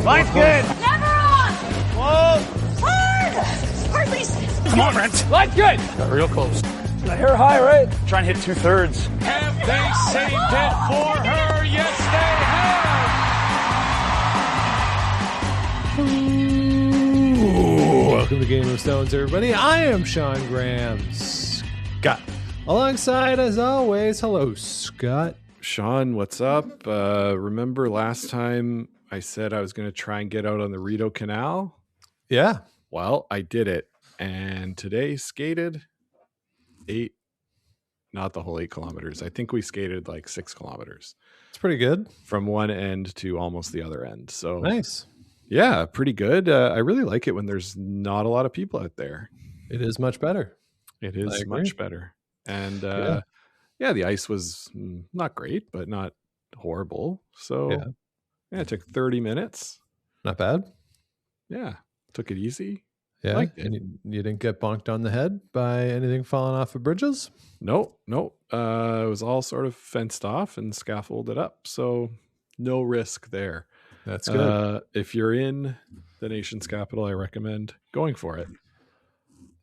Line's good. Never on. Whoa. Hard. Hardly. Come on, Brent. Line's good. Got real close. The hair high, right? Try and hit 2/3. Have they saved it for her? Yes, they have. Ooh, welcome to Game of Stones, everybody. I am Sean Graham. Scott. Alongside, as always, hello, Scott. Sean, what's up? Remember last time I said I was going to try and get out on the Rideau Canal? Yeah. Well, I did it. And today skated 8, not the whole 8 kilometers. I think we skated like 6 kilometers. It's pretty good. From one end to almost the other end. So nice. Yeah, pretty good. I really like it when there's not a lot of people out there. It is much better. It is much better. And yeah, the ice was not great, but not horrible. So yeah, it took 30 minutes. Not bad. Yeah, took it easy. Yeah, liked it. and you didn't get bonked on the head by anything falling off of bridges? Nope. It was all sort of fenced off and scaffolded up. So no risk there. That's good. If you're in the nation's capital, I recommend going for it.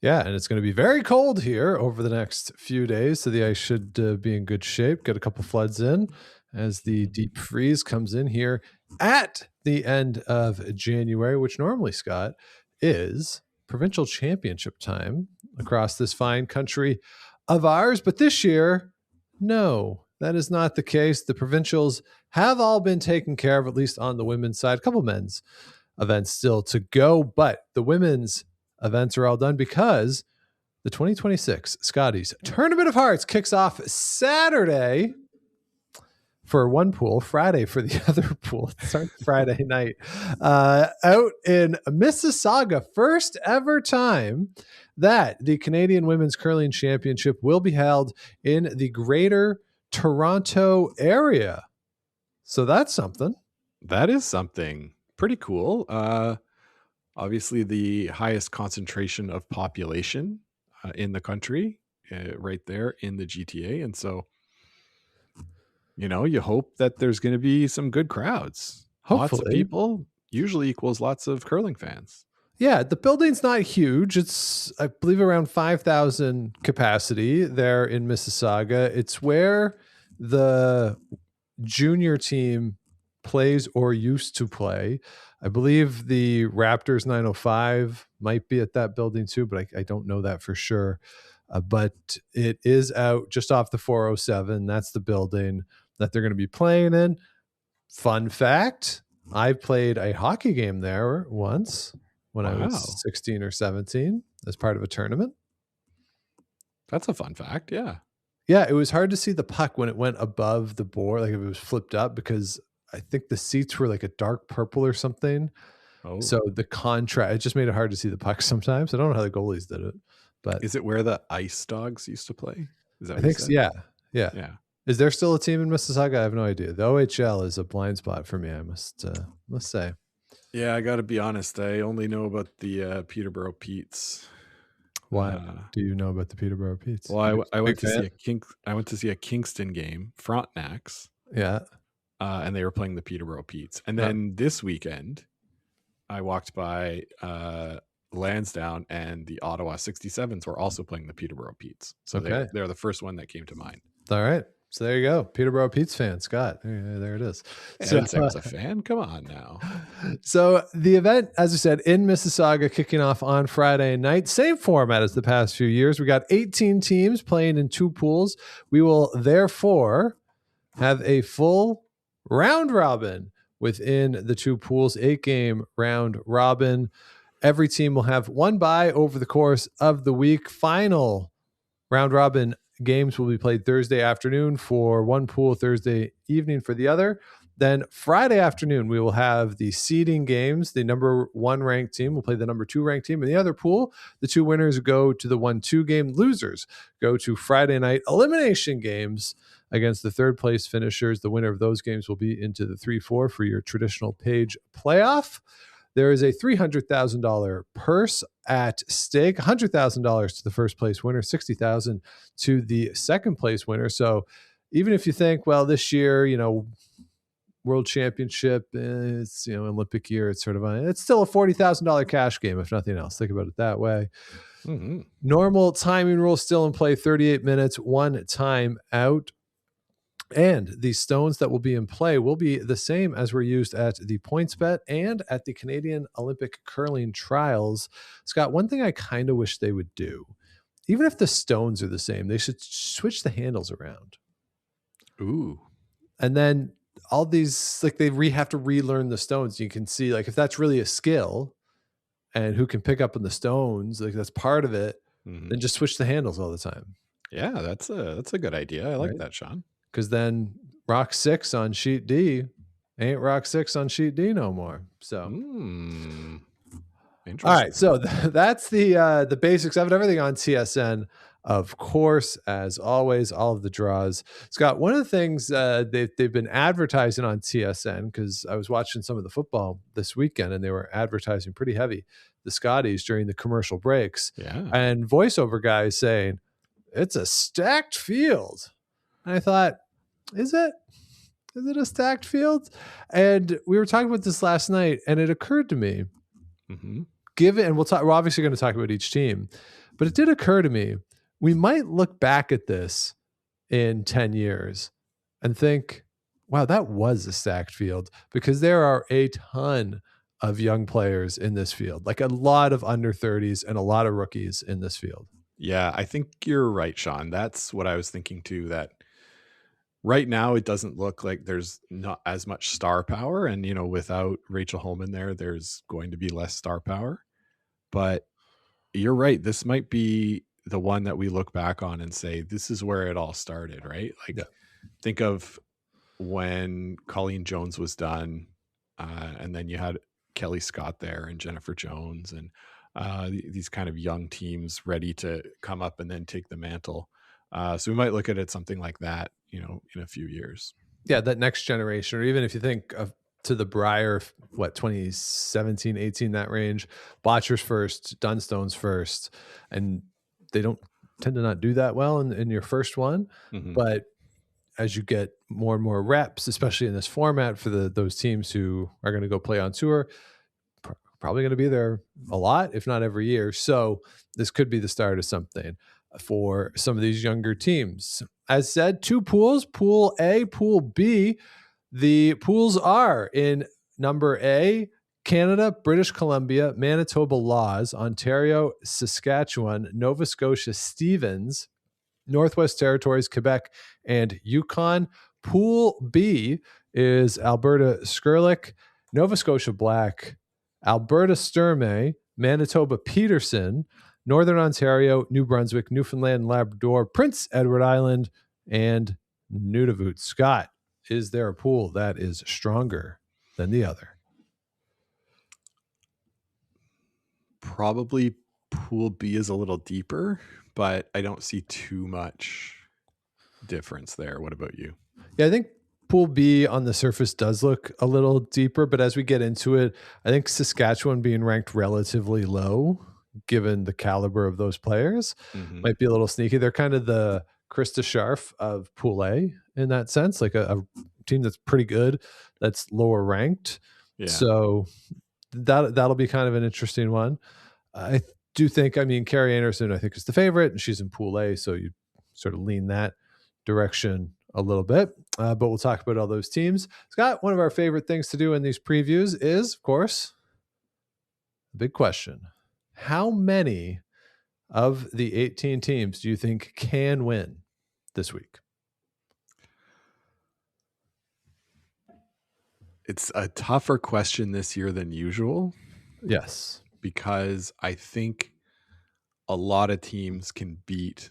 Yeah, and it's going to be very cold here over the next few days, so the ice should be in good shape. Get a couple floods in as the deep freeze comes in here at the end of January, which normally, Scott, is provincial championship time across this fine country of ours. But this year, no, that is not the case. The provincials have all been taken care of, at least on the women's side. A couple men's events still to go, but the women's events are all done because the 2026 Scotties Tournament of Hearts kicks off Saturday for one pool, Friday for the other pool. It starts Friday night out in Mississauga. First ever time that the Canadian Women's Curling Championship will be held in the Greater Toronto area. So that's something. That is something pretty cool. Obviously, the highest concentration of population in the country, right there in the GTA. And so, you hope that there's going to be some good crowds. Hopefully. Lots of people usually equals lots of curling fans. Yeah, the building's not huge. It's, I believe, around 5,000 capacity there in Mississauga. It's where the junior team plays or used to play. I believe the Raptors 905 might be at that building too, but I don't know that for sure. But it is out just off the 407. That's the building that they're going to be playing in. Fun fact, I played a hockey game there once when I was 16 or 17 as part of a tournament. That's a fun fact, yeah. Yeah, it was hard to see the puck when it went above the board, like if it was flipped up, because I think the seats were like a dark purple or something. Oh. So the contrast, it just made it hard to see the puck sometimes. I don't know how the goalies did it, but is it where the Ice Dogs used to play? Is that I think so, yeah. Is there still a team in Mississauga? I have no idea. The OHL is a blind spot for me, I must say. Yeah, I got to be honest. I only know about the Peterborough Petes. Why do you know about the Peterborough Petes? Well, I went to see a Kingston game, Frontenacs. Yeah. And they were playing the Peterborough Petes. And then this weekend, I walked by Lansdowne, and the Ottawa 67s were also playing the Peterborough Petes. So they're the first one that came to mind. All right. So there you go. Peterborough Petes fan, Scott. There it is. I didn't say I was a fan. Come on now. So the event, as I said, in Mississauga, kicking off on Friday night. Same format as the past few years. We got 18 teams playing in 2 pools. We will therefore have a full round robin within the 2 pools, 8-game round robin. Every team will have 1 bye over the course of the week. Final round robin games will be played Thursday afternoon for one pool, Thursday evening for the other. Then Friday afternoon, we will have the seeding games. The number 1 ranked team will play the number 2 ranked team. In the other pool, the 2 winners go to the 1-2 game. Losers go to Friday night elimination games against the 3rd place finishers. The winner of those games will be into the 3-4 for your traditional page playoff. There is a $300,000 purse at stake, $100,000 to the first place winner, $60,000 to the second place winner. So even if you think, well, this year, World Championship. It's, Olympic year. It's sort of it's still a $40,000 cash game, if nothing else. Think about it that way. Mm-hmm. Normal timing rule still in play, 38 minutes, 1 time out. And the stones that will be in play will be the same as were used at the PointsBet and at the Canadian Olympic Curling Trials. Scott, one thing I kind of wish they would do, even if the stones are the same, they should switch the handles around. Ooh. And then all these, like, they have to relearn the stones. You can see, like, if that's really a skill and who can pick up on the stones, like, that's part of it, then just switch the handles all the time. Yeah, that's a good idea. I like that, Sean. Because then rock 6 on sheet D ain't rock 6 on sheet D no more. So, interesting. All right. So that's the basics of it. Everything on TSN, of course, as always, all of the draws. Scott, one of the things they've been advertising on TSN, because I was watching some of the football this weekend and they were advertising pretty heavy the Scotties during the commercial breaks. Yeah. And voiceover guys saying it's a stacked field. And I thought, is it a stacked field? And we were talking about this last night, and it occurred to me, given, and we're obviously going to talk about each team, but it did occur to me, we might look back at this in 10 years and think, wow, that was a stacked field, because there are a ton of young players in this field, like a lot of under 30s and a lot of rookies in this field. Yeah, I think you're right, Sean. That's what I was thinking too, that right now it doesn't look like there's not as much star power. And, without Rachel Holman there, there's going to be less star power. But you're right. This might be the one that we look back on and say, this is where it all started, right? Like, think of when Colleen Jones was done, and then you had Kelly Scott there and Jennifer Jones and these kind of young teams ready to come up and then take the mantle. So we might look at it something like that, in a few years. Yeah, that next generation, or even if you think of to the Briar, 2017, 18, that range, Botchers first, Dunstones first, and they don't tend to not do that well in your first one. But as you get more and more reps, especially in this format for those teams who are going to go play on tour, probably going to be there a lot, if not every year. So this could be the start of something for some of these younger teams. As said, 2 pools, Pool A, Pool B. The pools are in number A, Canada, British Columbia, Manitoba Laws, Ontario, Saskatchewan, Nova Scotia, Stevens, Northwest Territories, Quebec, and Yukon. Pool B is Alberta, Skurlik, Nova Scotia Black, Alberta Sturmey, Manitoba Peterson, Northern Ontario, New Brunswick, Newfoundland, Labrador, Prince Edward Island, and Nunavut. Scott, is there a pool that is stronger than the other? Probably Pool B is a little deeper, but I don't see too much difference there. What about you? Yeah, I think Pool B on the surface does look a little deeper, but as we get into it, I think Saskatchewan being ranked relatively low, given the caliber of those players, might be a little sneaky. They're kind of the Krista Scharf of Pool A in that sense, like a team that's pretty good, that's lower ranked. Yeah. So that'll be kind of an interesting one. I do think, Carrie Anderson, I think, is the favorite, and she's in Pool A, so you sort of lean that direction a little bit. But we'll talk about all those teams. Scott, one of our favorite things to do in these previews is, of course, the big question. How many of the 18 teams do you think can win this week? It's a tougher question this year than usual. Yes. Because I think a lot of teams can beat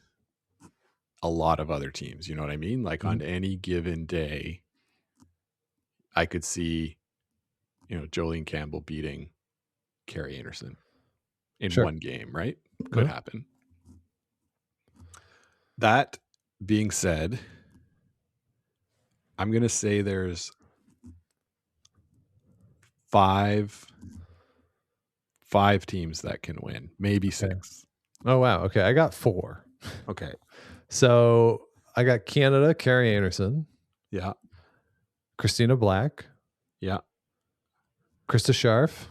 a lot of other teams. You know what I mean? Like on any given day, I could see, Jolene Campbell beating Carrie Anderson in one game, right? Could happen. That being said, I'm going to say there's five teams that can win, maybe 6. Oh, wow. Okay. I got 4. Okay. So I got Canada, Carrie Anderson. Yeah. Christina Black, Yeah. Krista Scharf,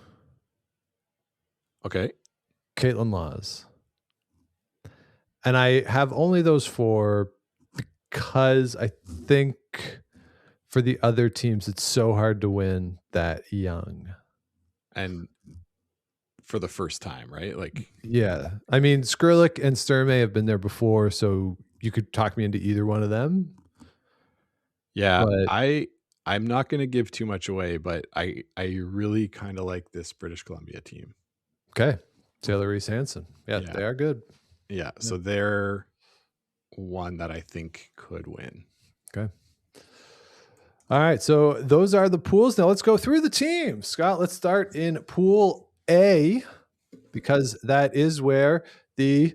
Okay. Caitlin Laws. And I have only those 4 because I think for the other teams, it's so hard to win that young. And for the first time, right? Like, yeah. I mean, Skrlik and Sturmey have been there before, so you could talk me into either one of them. yeah, But I'm not going to give too much away, but I really kind of like this British Columbia team. okay. Taylor Reese Hansen. Yeah, they are good. Yeah. So they're one that I think could win. Okay. All right. So those are the pools. Now let's go through the teams. Scott, let's start in Pool A, because that is where the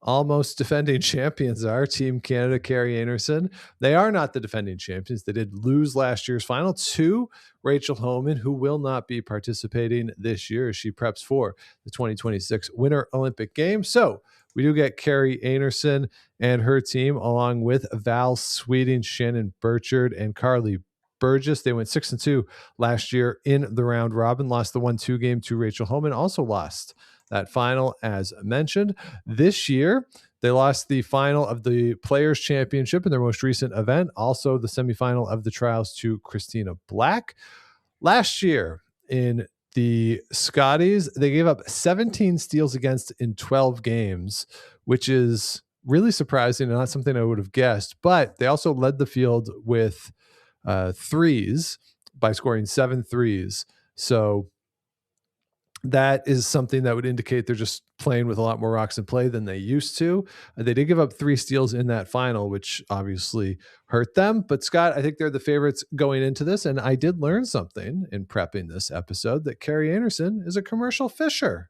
almost defending champions are. Team Canada, Carrie Anderson. They are not the defending champions. They did lose last year's final to Rachel Homan, who will not be participating this year as she preps for the 2026 Winter Olympic Games. So we do get Carrie Anderson and her team, along with Val Sweeting, Shannon Burchard, and Carly Burgess. They went 6-2 last year in the round robin, lost the 1-2 game to Rachel Homan, also lost that final, as mentioned. This year, they lost the final of the Players' Championship in their most recent event, also the semifinal of the trials to Christina Black. Last year in the Scotties, they gave up 17 steals against in 12 games, which is really surprising and not something I would have guessed. But they also led the field with threes by scoring 7 threes. So that is something that would indicate they're just playing with a lot more rocks in play than they used to. They did give up 3 steals in that final, which obviously hurt them. But Scott, I think they're the favorites going into this. And I did learn something in prepping this episode, that Carrie Anderson is a commercial fisher.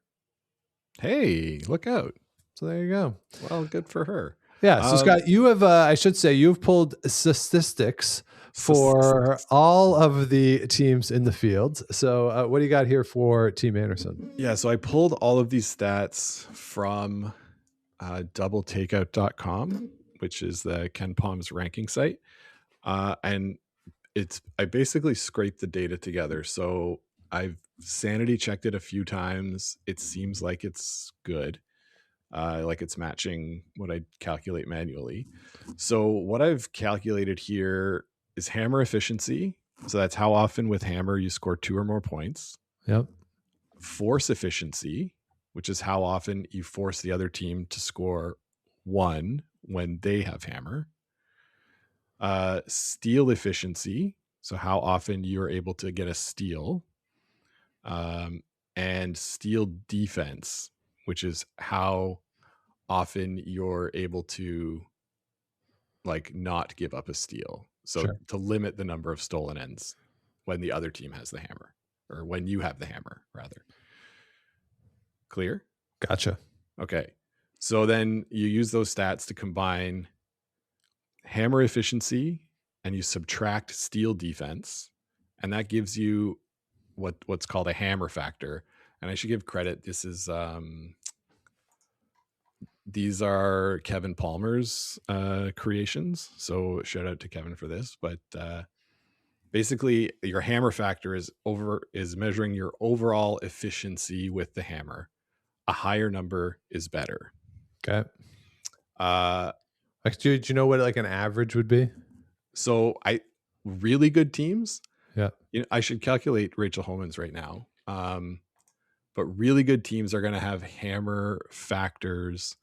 Hey, look out. So there you go. Well, good for her. Yeah. So Scott, you have, I should say, you've pulled statistics for all of the teams in the field. So what do you got here for Team Anderson? Yeah, so I pulled all of these stats from doubletakeout.com, which is the Ken Palm's ranking site. And I basically scraped the data together. So I've sanity checked it a few times. It seems like it's good. Like it's matching what I calculate manually. So what I've calculated here is hammer efficiency. So that's how often with hammer you score 2 or more points. Yep. Force efficiency, which is how often you force the other team to score 1 when they have hammer. Steal efficiency, so how often you're able to get a steal. And steal defense, which is how often you're able to like not give up a steal. So to limit the number of stolen ends when the other team has the hammer, or when you have the hammer, rather. Clear? Gotcha. Okay. So then you use those stats to combine hammer efficiency and you subtract steal defense. And that gives you what's called a hammer factor. And I should give credit. This is these are Kevin Palmer's creations. So shout out to Kevin for this. But basically your hammer factor is measuring your overall efficiency with the hammer. A higher number is better. Okay. Like, do you know what like an average would be? So really good teams. Yeah. I should calculate Rachel Homan's right now. But really good teams are going to have hammer factors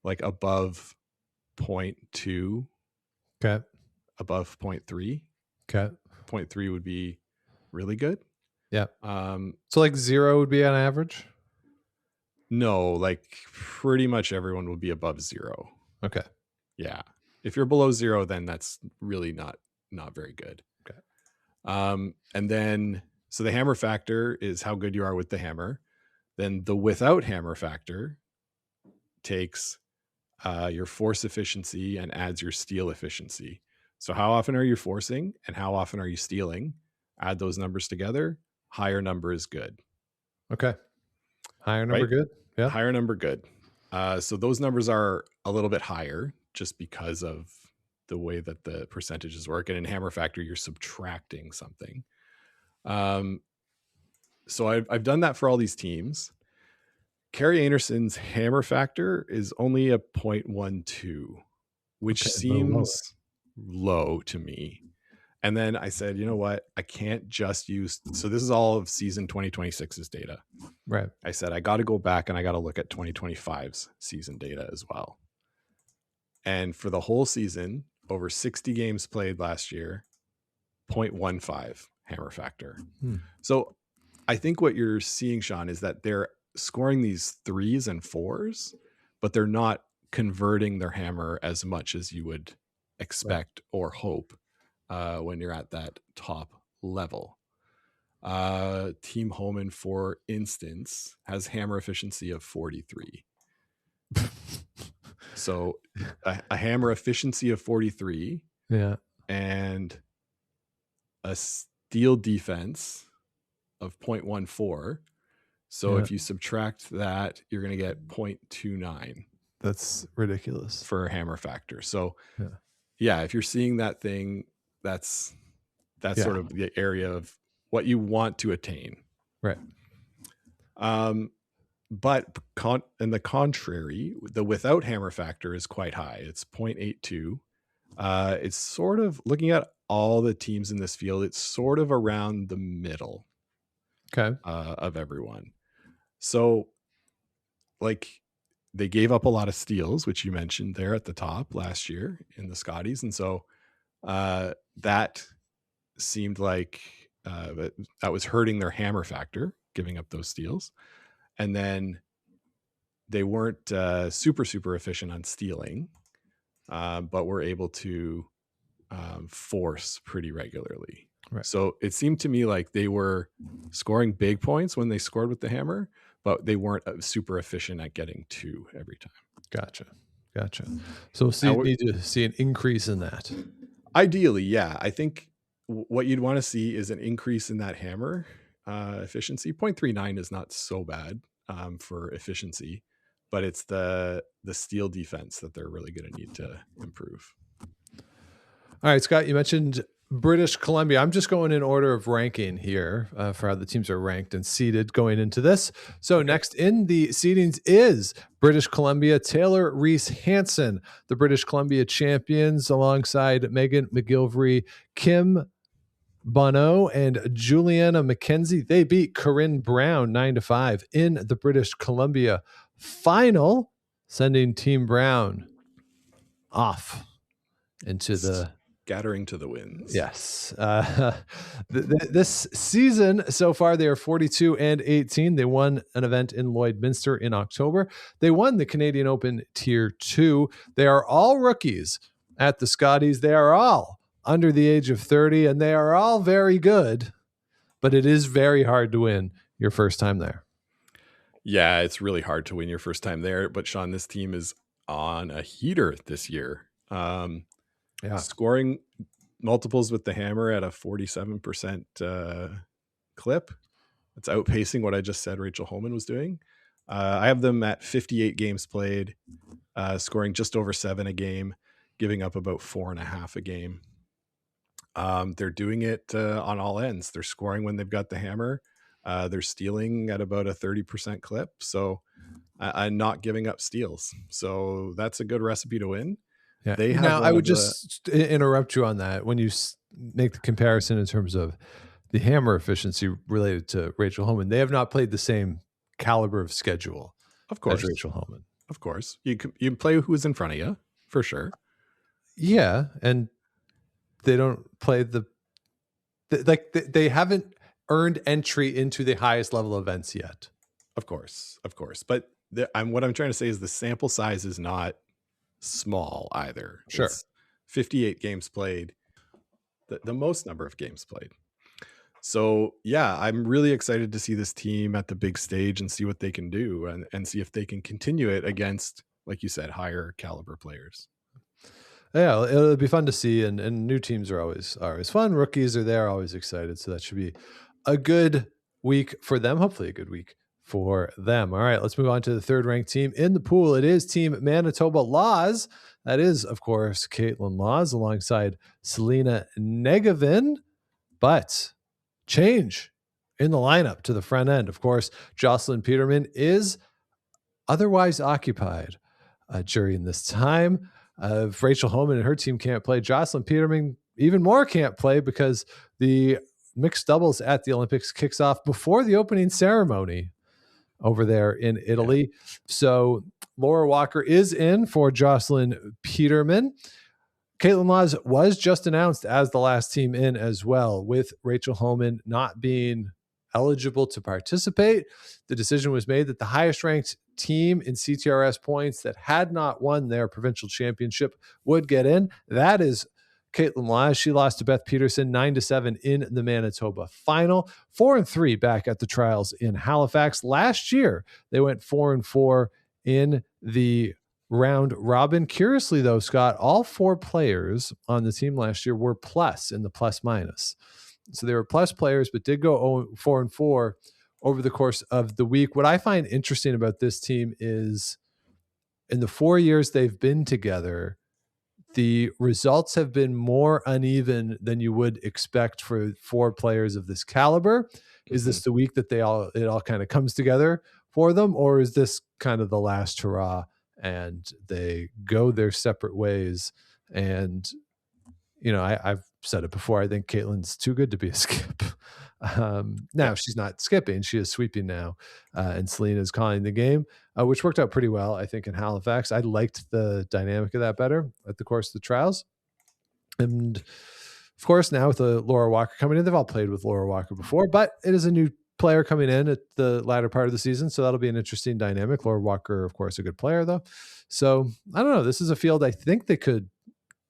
like above 0.2. Okay. Above 0.3. Okay. 0.3 would be really good. Yeah. So like 0 would be on average? No, like pretty much everyone would be above 0. Okay. Yeah. If you're below 0, then that's really not very good. Okay. And then, so the hammer factor is how good you are with the hammer. Then the without hammer factor takes your force efficiency and adds your steal efficiency. So how often are you forcing and how often are you stealing? Add those numbers together. Higher number is good. Okay. Higher number, right? Good. Yeah. Higher number good. So those numbers are a little bit higher just because of the way that the percentages work. And in Hammer Factor, you're subtracting something. So I've done that for all these teams. Carrie Anderson's Hammer Factor is only a 0.12, which seems low to me. And then I said, you know what? I can't just use. So this is all of season 2026's data. Right. I said, I got to go back and I got to look at 2025's season data as well. And for the whole season, over 60 games played last year, 0.15 Hammer Factor. So I think what you're seeing, Sean, is that they're scoring these 3s and 4s, but they're not converting their hammer as much as you would expect or hope when you're at that top level. Team Homan, for instance, has hammer efficiency of 43. So a hammer efficiency of 43, and a steel defense of 0.14. So if you subtract that, you're going to get 0.29. That's ridiculous for a Hammer Factor. So if you're seeing that thing, that's sort of the area of what you want to attain. Right. But in the contrary, the without Hammer Factor is quite high. It's 0.82. It's sort of, looking at all the teams in this field, it's sort of around the middle of everyone. So like, they gave up a lot of steals, which you mentioned there at the top last year in the Scotties. And so that seemed like that was hurting their Hammer Factor, giving up those steals. And then they weren't super efficient on stealing, but were able to force pretty regularly. Right. So it seemed to me like they were scoring big points when they scored with the hammer, but they weren't super efficient at getting 2 every time. Gotcha. So you need to see an increase in that. Ideally, yeah. I think what you'd want to see is an increase in that hammer efficiency. 0.39 is not so bad for efficiency, but it's the steel defense that they're really going to need to improve. All right, Scott, you mentioned British Columbia. I'm just going in order of ranking here for how the teams are ranked and seeded going into this. So next in the seedings is British Columbia, Taylor Reese Hansen, the British Columbia champions, alongside Megan McGilvery, Kim Bonneau, and Juliana McKenzie. They beat Corinne Brown 9-5 in the British Columbia final, sending Team Brown off into the scattering to the winds. Yes. This season so far, they are 42-18. They won an event in Lloydminster in October. They won the Canadian Open Tier 2. They are all rookies at the Scotties. They are all under the age of 30, and they are all very good, but it is very hard to win your first time there. Yeah, it's really hard to win your first time there. But Sean, this team is on a heater this year. Scoring multiples with the hammer at a 47% clip. It's outpacing what I just said Rachel Holman was doing. I have them at 58 games played, scoring just over 7 a game, giving up about 4.5 a game. They're doing it on all ends. They're scoring when they've got the hammer. They're stealing at about a 30% clip. So I'm not giving up steals. So that's a good recipe to win. Yeah. Now, I would just interrupt you on that. When you make the comparison in terms of the hammer efficiency related to Rachel Holman, they have not played the same caliber of schedule, of course, as Rachel Holman. Of course, you play who's in front of you for sure. Yeah, and they don't play they haven't earned entry into the highest level events yet. Of course, but what I'm trying to say is the sample size is not small either. Sure. It's 58 games played, the most number of games played. So yeah, I'm really excited to see this team at the big stage and see what they can do and see if they can continue it against, like you said, higher caliber players. Yeah, it'll be fun to see, and new teams are always fun. Rookies are there, always excited. So that should be a good week for them. Hopefully a good week for them. All right, let's move on to the third ranked team in the pool. It is Team Manitoba Laws. That is, of course, Caitlin Laws alongside Selena Negevin. But change in the lineup to the front end. Of course, Jocelyn Peterman is otherwise occupied during this time. If Rachel Homan and her team can't play, Jocelyn Peterman even more can't play because the mixed doubles at the Olympics kicks off before the opening ceremony over there in Italy. Yeah. So Laura Walker is in for Jocelyn Peterman. Caitlin Laws was just announced as the last team in as well, with Rachel Homan not being eligible to participate. The decision was made that the highest ranked team in CTRS points that had not won their provincial championship would get in. That is Caitlin Laws. She lost to Beth Peterson 9-7 in the Manitoba final. 4-3 back at the trials in Halifax. Last year, they went 4-4 in the round robin. Curiously, though, Scott, all 4 players on the team last year were plus in the plus minus. So they were plus players, but did go 4-4 over the course of the week. What I find interesting about this team is in the 4 years they've been together, the results have been more uneven than you would expect for 4 players of this caliber. Is this the week that it all kind of comes together for them, or is this kind of the last hurrah and they go their separate ways? And I've said it before. I think Caitlin's too good to be a skip. Now she's not skipping; she is sweeping now, and Selena is calling the game, which worked out pretty well, I think, in Halifax. I liked the dynamic of that better at the course of the trials, and of course now with Laura Walker coming in, they've all played with Laura Walker before, but it is a new player coming in at the latter part of the season, so that'll be an interesting dynamic. Laura Walker, of course, a good player though, so I don't know. This is a field I think they could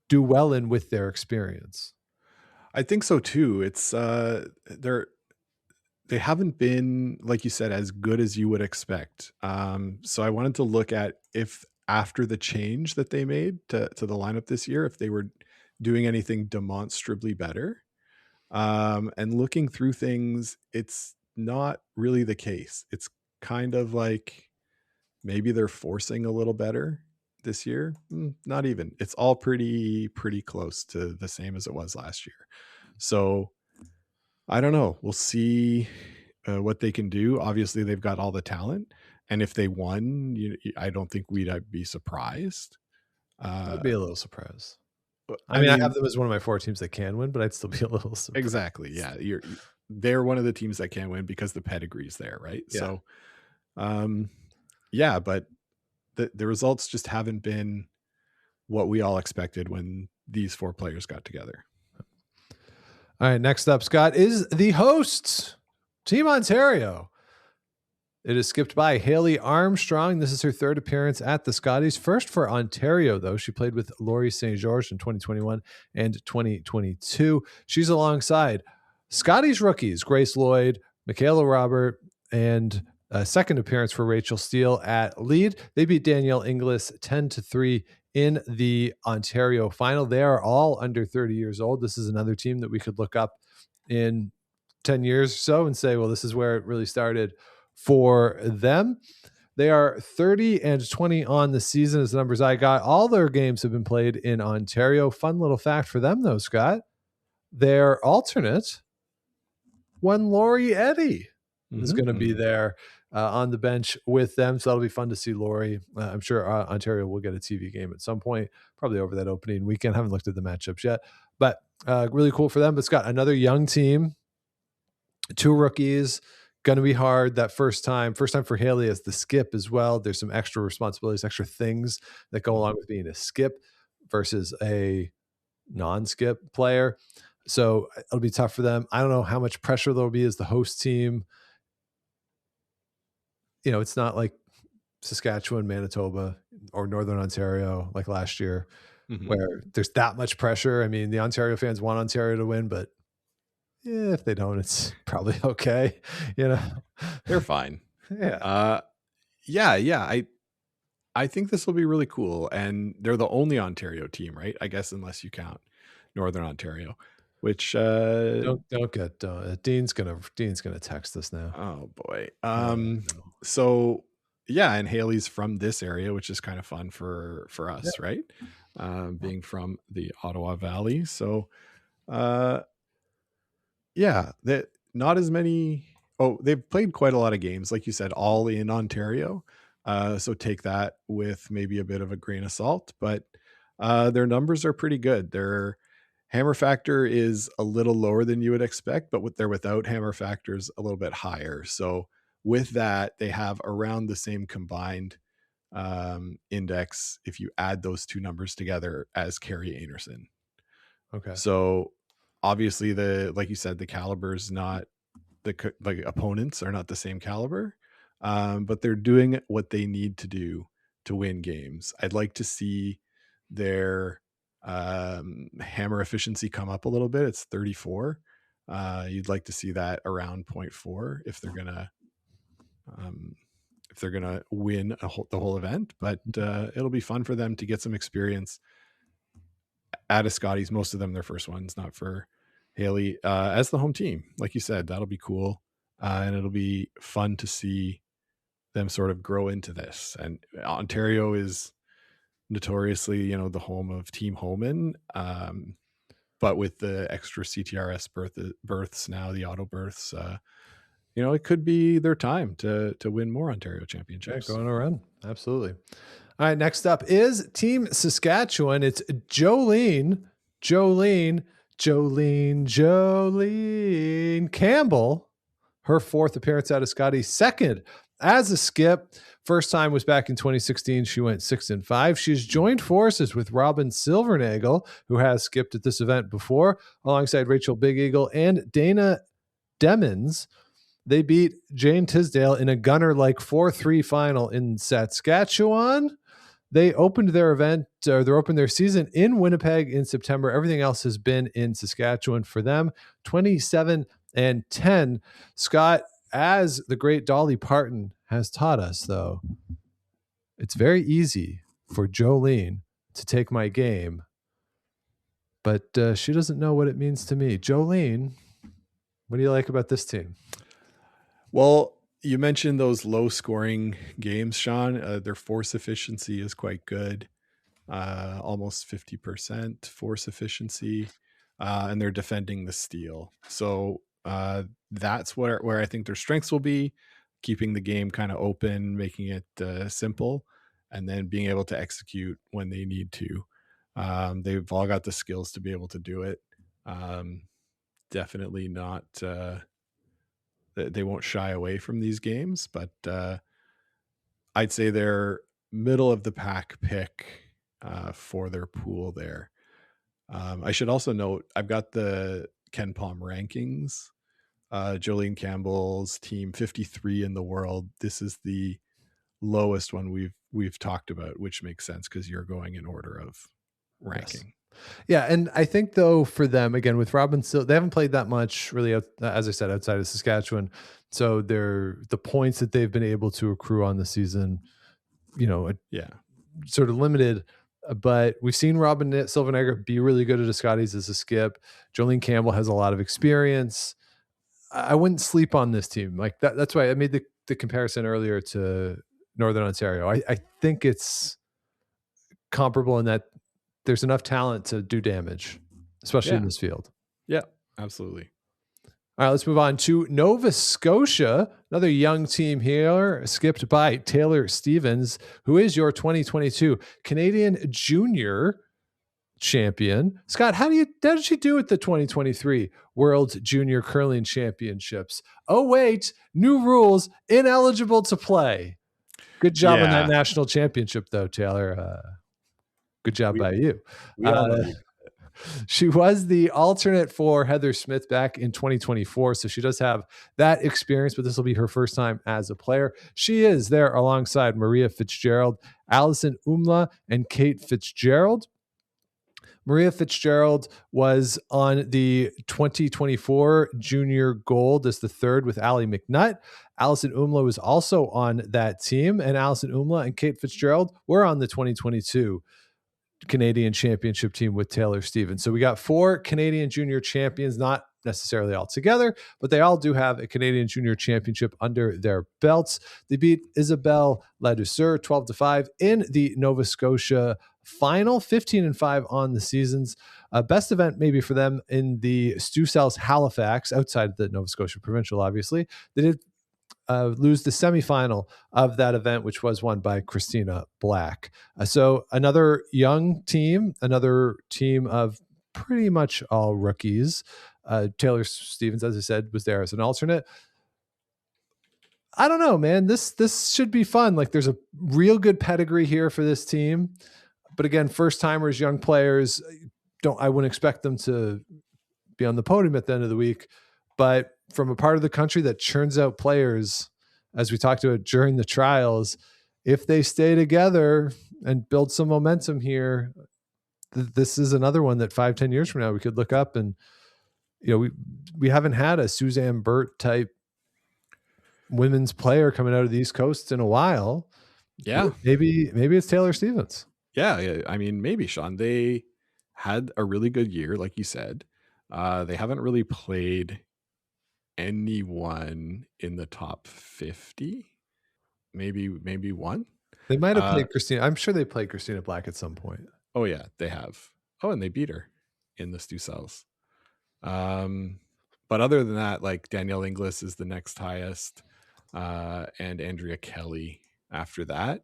do well in with their experience. I think so too. It's they haven't been, like you said, as good as you would expect. So I wanted to look at if after the change that they made to the lineup this year, if they were doing anything demonstrably better. And looking through things, it's not really the case. It's kind of like maybe they're forcing a little better this year. Not even. It's all pretty close to the same as it was last year. So I don't know. We'll see what they can do. Obviously, they've got all the talent, and if they won, I don't think we'd be surprised. I'd be a little surprised. I mean, I have them as one of my 4 teams that can win, but I'd still be a little surprised. Exactly. Yeah, they're one of the teams that can win because the pedigree's there, right? Yeah. So, but the results just haven't been what we all expected when these 4 players got together. All right, next up, Scott, is the hosts, Team Ontario. It is skipped by Haley Armstrong. This is her 3rd appearance at the Scotties. First for Ontario, though. She played with Laurie St. George in 2021 and 2022. She's alongside Scotties rookies, Grace Lloyd, Michaela Robert, and a 2nd appearance for Rachel Steele at lead. They beat Danielle Inglis 10-3 in the Ontario final. They are all under 30 years old. This is another team that we could look up in 10 years or so and say, well, this is where it really started for them. They are 30-20 on the season as the numbers I got. All their games have been played in Ontario. Fun little fact for them, though, Scott. Their alternate, one Laurie Eddy, is going to be there on the bench with them. So that'll be fun to see Laurie. I'm sure Ontario will get a TV game at some point, probably over that opening weekend. Haven't looked at the matchups yet, but really cool for them. But Scott, another young team, 2 rookies, going to be hard that first time for Haley as the skip as well. There's some extra responsibilities, extra things that go along with being a skip versus a non-skip player. So it'll be tough for them. I don't know how much pressure there'll be as the host team. It's not like Saskatchewan, Manitoba, or Northern Ontario like last year, where there's that much pressure. I mean, the Ontario fans want Ontario to win, but if they don't, it's probably okay. They're fine. Yeah. I think this will be really cool, and they're the only Ontario team, right? I guess unless you count Northern Ontario, which don't get Dean's gonna text us now. Oh boy. So yeah, and Haley's from this area, which is kind of fun for us, right? being from the Ottawa Valley. So, that not as many. Oh, they've played quite a lot of games, like you said, all in Ontario. So take that with maybe a bit of a grain of salt, but their numbers are pretty good. Their hammer factor is a little lower than you would expect, but they're without hammer factors a little bit higher. So with that, they have around the same combined index if you add those two numbers together as Carrie Anderson. Okay. So obviously like you said, the caliber is not the opponents are not the same caliber, but they're doing what they need to do to win games. I'd like to see their hammer efficiency come up a little bit. It's 34. You'd like to see that around 0.4 if they're gonna win the whole event. But it'll be fun for them to get some experience at a Scotties. Most of them their first ones, not for Haley, as the home team. Like you said, that'll be cool, and it'll be fun to see them sort of grow into this. And Ontario is notoriously, the home of Team Homan, but with the extra CTRS berths now, the auto berths, it could be their time to win more Ontario championships. Yeah, going around. Absolutely. All right, next up is Team Saskatchewan. It's Jolene Campbell. Her fourth appearance out of Scotty, second as a skip. First time was back in 2016. She went 6-5. She's joined forces with Robin Silvernagel, who has skipped at this event before, alongside Rachel Big Eagle and Dana Demmons. They beat Jane Tisdale in a gunner-like 4-3 final in Saskatchewan. They opened their season in Winnipeg in September. Everything else has been in Saskatchewan for them. 27-10. Scott, as the great Dolly Parton has taught us, though, it's very easy for Jolene to take my game, but she doesn't know what it means to me. Jolene, what do you like about this team? Well, you mentioned those low scoring games, Sean. Their force efficiency is quite good. Almost 50% force efficiency. And they're defending the steal. So that's where I think their strengths will be, keeping the game kind of open, making it simple, and then being able to execute when they need to. They've all got the skills to be able to do it. Definitely not... they won't shy away from these games, but I'd say they're middle of the pack pick for their pool there. I should also note, I've got the Ken Palm rankings. Jolene Campbell's team 53 in the world. This is the lowest one we've talked about, which makes sense because you're going in order of ranking. Yes. Yeah, and I think, though, for them, again, with Robin, they haven't played that much, really, as I said, outside of Saskatchewan. So the points that they've been able to accrue on the season, sort of limited. But we've seen Robin Silvernagel be really good at a Scotties as a skip. Jolene Campbell has a lot of experience. I wouldn't sleep on this team. Like that's why I made the comparison earlier to Northern Ontario. I think it's comparable in that there's enough talent to do damage, especially in this field. Yeah, absolutely. All right, let's move on to Nova Scotia, another young team here, skipped by Taylor Stevens, who is your 2022 Canadian Junior champion. Scott, how did she do at the 2023 World Junior Curling Championships? Oh, wait, new rules, ineligible to play. Good job on that national championship, though, Taylor. Good job by you. She was the alternate for Heather Smith back in 2024, so she does have that experience, but this will be her first time as a player. She is there alongside Maria Fitzgerald, Allison Umla, and Kate Fitzgerald. Maria Fitzgerald was on the 2024 Junior Gold as the third with Allie McNutt. Allison Umla was also on that team, and Allison Umla and Kate Fitzgerald were on the 2022 Canadian Championship team with Taylor Stevens. So we got 4 Canadian Junior champions, not necessarily all together, but they all do have a Canadian Junior Championship under their belts. They beat Isabelle Ladouceur 12-5 in the Nova Scotia final, 15-5 on the seasons. Best event maybe for them in the Stu Cells Halifax, outside the Nova Scotia Provincial, obviously. They did lose the semifinal of that event, which was won by Christina Black. So another young team, another team of pretty much all rookies. Taylor Stevens, as I said, was there as an alternate. I don't know, man. This should be fun. Like, there's a real good pedigree here for this team. But again, first timers, young players, I wouldn't expect them to be on the podium at the end of the week. But from a part of the country that churns out players, as we talked about during the trials, if they stay together and build some momentum here, this is another one that 5-10 years from now we could look up and, we haven't had a Suzanne Burt type women's player coming out of the East Coast in a while. Yeah. Maybe it's Taylor Stevens. Yeah. I mean, maybe, Sean. They had a really good year, like you said. They haven't really played anyone in the top 50. Maybe one. They might have played Christina. I'm sure they played Christina Black at some point. Oh yeah, they have. Oh, and they beat her in the Stu Cells. But other than that, like, Danielle Inglis is the next highest, and Andrea Kelly after that.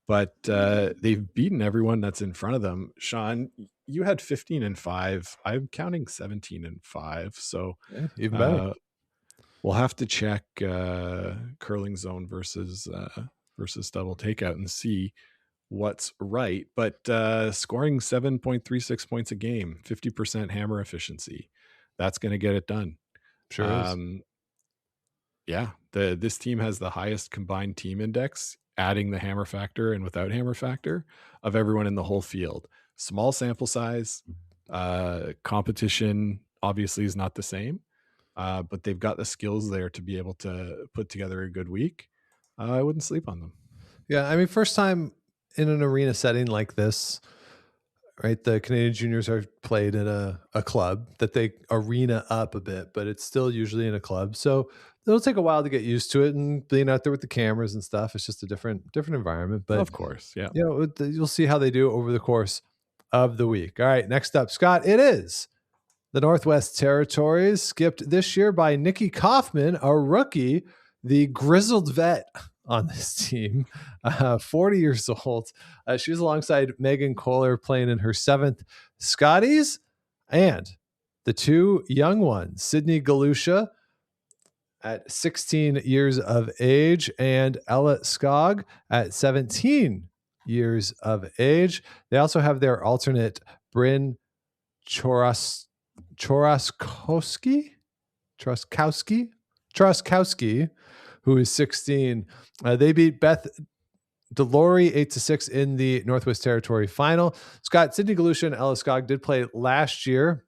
But they've beaten everyone that's in front of them. Sean, you had 15-5. I'm counting 17-5. So yeah, even better. We'll have to check curling zone versus double takeout and see what's right. But scoring 7.36 points a game, 50% hammer efficiency, that's going to get it done. Sure is. Yeah, this team has the highest combined team index, adding the hammer factor and without hammer factor, of everyone in the whole field. Small sample size, competition obviously is not the same, but they've got the skills there to be able to put together a good week. I wouldn't sleep on them. Yeah, I mean, first time in an arena setting like this, right? The Canadian juniors are played in a club that they arena up a bit, but it's still usually in a club. So it'll take a while to get used to it, and being out there with the cameras and stuff, it's just a different environment. But of course, yeah, you'll see how they do over the course of the week. All right, next up, Scott, it is the Northwest Territories, skipped this year by Nikki Kaufman, a rookie, the grizzled vet on this team, 40 years old. She was alongside Megan Kohler, playing in her 7th Scotties, and the two young ones, Sydney Galusha at 16 years of age and Ella Skog at 17 years of age. They also have their alternate, Bryn Choroskowski, who is 16. They beat Beth Delory 8-6 in the Northwest Territory final. Scott, Sydney Galusha and Ella Skog did play last year.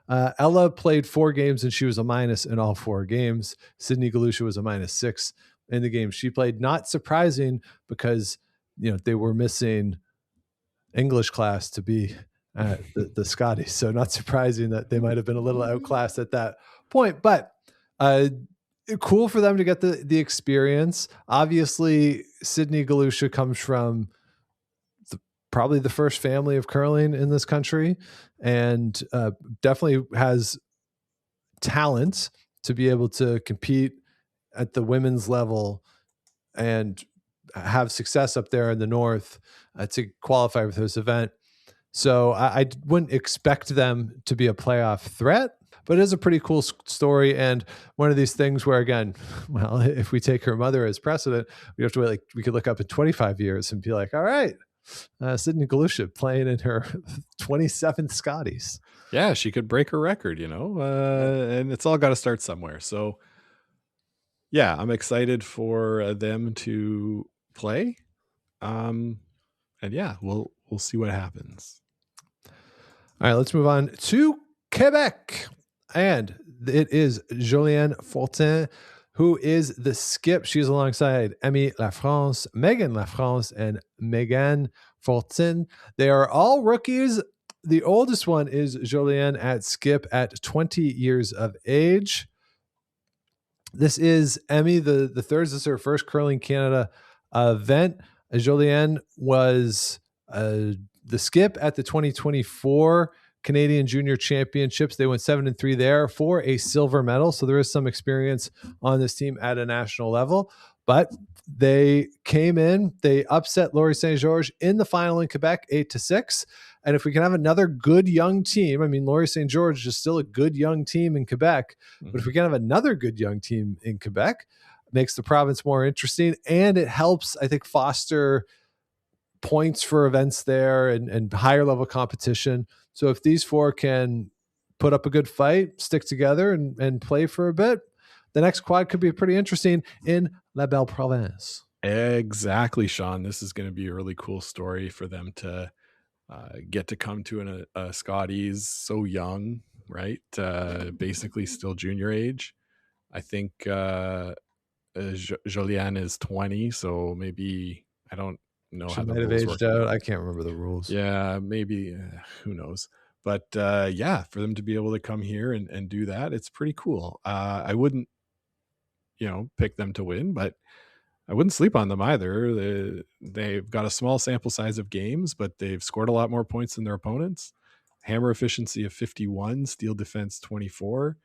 Ella played 4 games and she was a minus in all 4 games. Sydney Galusha was a -6 in the game she played. Not surprising, because they were missing English class to be at the Scotties. So not surprising that they might have been a little outclassed at that point. But cool for them to get the experience. Obviously, Sydney Galusha comes from probably the first family of curling in this country, and definitely has talent to be able to compete at the women's level and have success up there in the North to qualify for this event. So I wouldn't expect them to be a playoff threat, but it is a pretty cool story. And one of these things where, again, well, if we take her mother as precedent, we have to wait, we could look up in 25 years and be like, all right, Sydney Galusha playing in her 27th Scotties. Yeah, she could break her record, and it's all got to start somewhere. So yeah, I'm excited for them to play. And yeah, we'll see what happens. All right, let's move on to Quebec. And it is Joliane Fortin, who is the skip. She's alongside Emmy Megan Lafrance, and Megan Fortin. They are all rookies. the oldest one is Jolienne at skip at 20 years of age. This is Emmy, the third. This is her first Curling Canada event. Jolienne was the skip at the 2024 Canadian Junior Championships. They went 7-3 there for a silver medal. So there is some experience on this team at a national level. But they came in, they upset Laurie St. George in the final in Quebec, 8-6. And if we can have another good young team, I mean, Laurie St. George is still a good young team in Quebec, but if we can have another good young team in Quebec, it makes the province more interesting. And it helps, I think, foster points for events there and higher level competition. So if these four can put up a good fight, stick together and play for a bit, the next quad could be pretty interesting in La Belle Province. Exactly, Sean. This is going to be a really cool story for them to get to come to a Scotties so young, right? Basically still junior age. I think Jolienne is 20, so maybe, I don't know She how the might have rules aged work. out. I can't remember the rules. Yeah, maybe, who knows? But yeah, for them to be able to come here and do that, it's pretty cool. I wouldn't, pick them to win, but I wouldn't sleep on them either. They've got a small sample size of games, but they've scored a lot more points than their opponents. Hammer efficiency of 51, steel defense 24.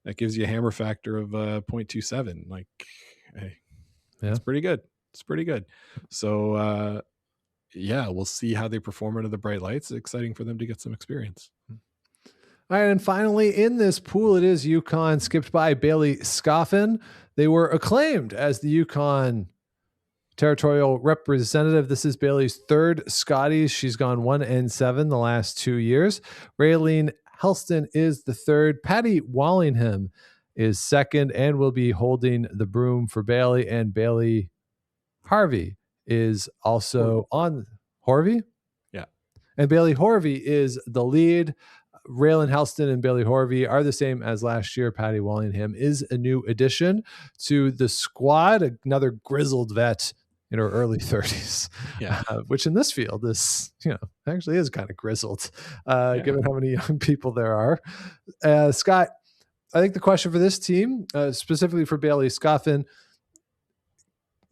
That gives you a hammer factor of 0.27. Like, hey, it's pretty good. It's pretty good. So, yeah, we'll see how they perform under the bright lights. It's exciting for them to get some experience. All right, and finally in this pool, it is Yukon, skipped by Bailey Scoffin. They were acclaimed as the Yukon territorial representative. This is Bailey's third Scotties. She's gone 1-7 the last 2 years. Raylene Helston is the third. Patty Wallingham is second and will be holding the broom for Bailey. And Bailey Harvey is also on Horvey. Yeah. And Bailey Horvey is the lead. Raylan Helston and Bailey Horvey are the same as last year. Patty Wallingham is a new addition to the squad, another grizzled vet in her early 30s, yeah. Which in this field is, actually is kind of grizzled, given how many young people there are. Scott, I think the question for this team, specifically for Bailey Scoffin,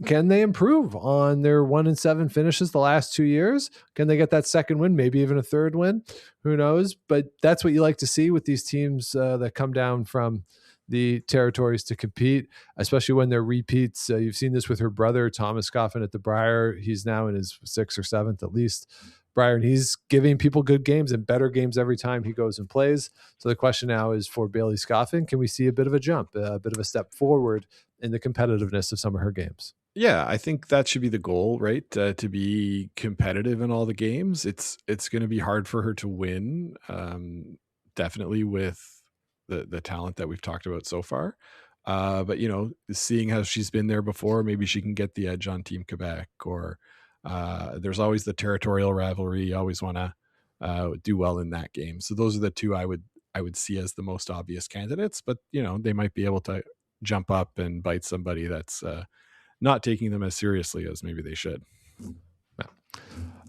can they improve on their 1-7 finishes the last 2 years? Can they get that second win, maybe even a third win? Who knows? But that's what you like to see with these teams that come down from the territories to compete, especially when they're repeats. You've seen this with her brother, Thomas Scoffin at the Briar. He's now in his 6th or 7th at least. Briar, and he's giving people good games and better games every time he goes and plays. So the question now is for Bailey Scoffin, can we see a bit of a jump, a bit of a step forward in the competitiveness of some of her games? Yeah, I think that should be the goal, right? To be competitive in all the games. It's going to be hard for her to win, definitely with the talent that we've talked about so far. But seeing how she's been there before, maybe she can get the edge on Team Quebec. Or there's always the territorial rivalry. You always want to do well in that game. So those are the two I would see as the most obvious candidates. But they might be able to jump up and bite somebody that's not taking them as seriously as maybe they should.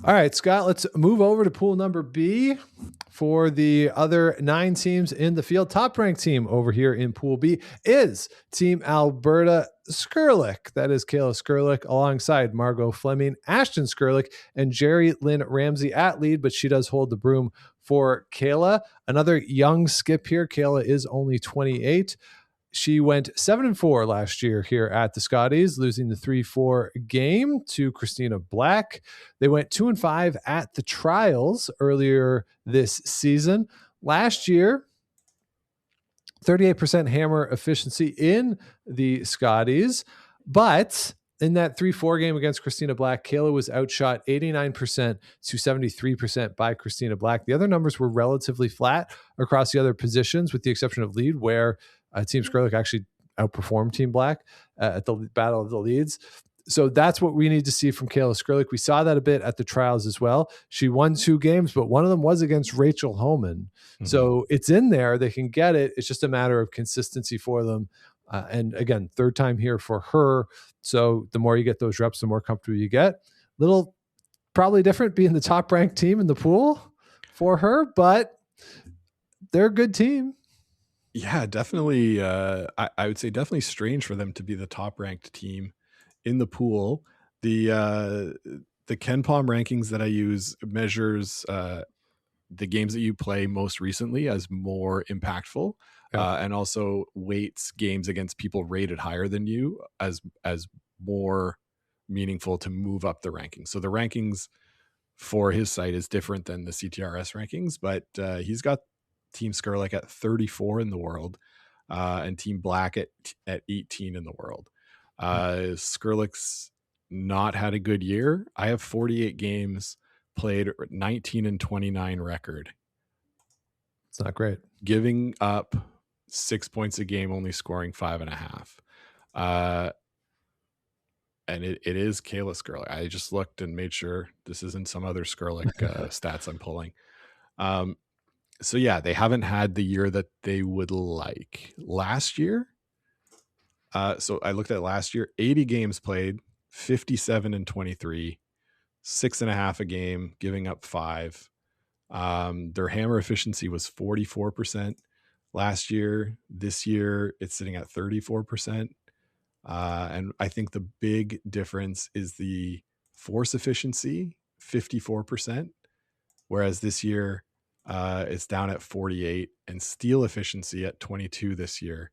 All right, Scott, let's move over to pool number B for the other 9 teams in the field. Top ranked team over here in pool B is Team Alberta Skurlik. That is Kayla Skurlik alongside Margot Fleming, Ashton Skurlik, and Jerry Lynn Ramsey at lead, but she does hold the broom for Kayla. Another young skip here. Kayla is only 28. She went 7-4 last year here at the Scotties, losing the 3-4 game to Christina Black. They went 2-5 at the trials earlier this season. Last year, 38% hammer efficiency in the Scotties, but in that 3-4 game against Christina Black, Kayla was outshot 89% to 73% by Christina Black. The other numbers were relatively flat across the other positions, with the exception of lead, where Team Skurlik actually outperformed Team Black at the Battle of the Leads. So that's what we need to see from Kayla Skurlik. We saw that a bit at the trials as well. She won 2 games, but one of them was against Rachel Homan. Mm-hmm. So it's in there. They can get it. It's just a matter of consistency for them. And again, 3rd time here for her. So the more you get those reps, the more comfortable you get. Little probably different being the top ranked team in the pool for her, but they're a good team. Yeah, definitely. I would say definitely strange for them to be the top ranked team in the pool. The Ken Palm rankings that I use measures the games that you play most recently as more impactful, and also weights games against people rated higher than you as more meaningful to move up the rankings. So the rankings for his site is different than the CTRS rankings, but he's got Team Skurlik at 34 in the world, and Team Black at 18 in the world. Skurlik's not had a good year. I have 48 games played, 19 and 29 record. It's not great. Giving up 6 points a game, only scoring 5.5. And it is Kayla Skurlik. I just looked and made sure this isn't some other Skurlik stats I'm pulling. So yeah, they haven't had the year that they would like. Last year, so I looked at last year, 80 games played, 57 and 23, 6.5 a game, giving up 5. Their hammer efficiency was 44% last year. This year, it's sitting at 34%. And I think the big difference is the force efficiency, 54%, whereas this year it's down at 48, and steel efficiency at 22 this year,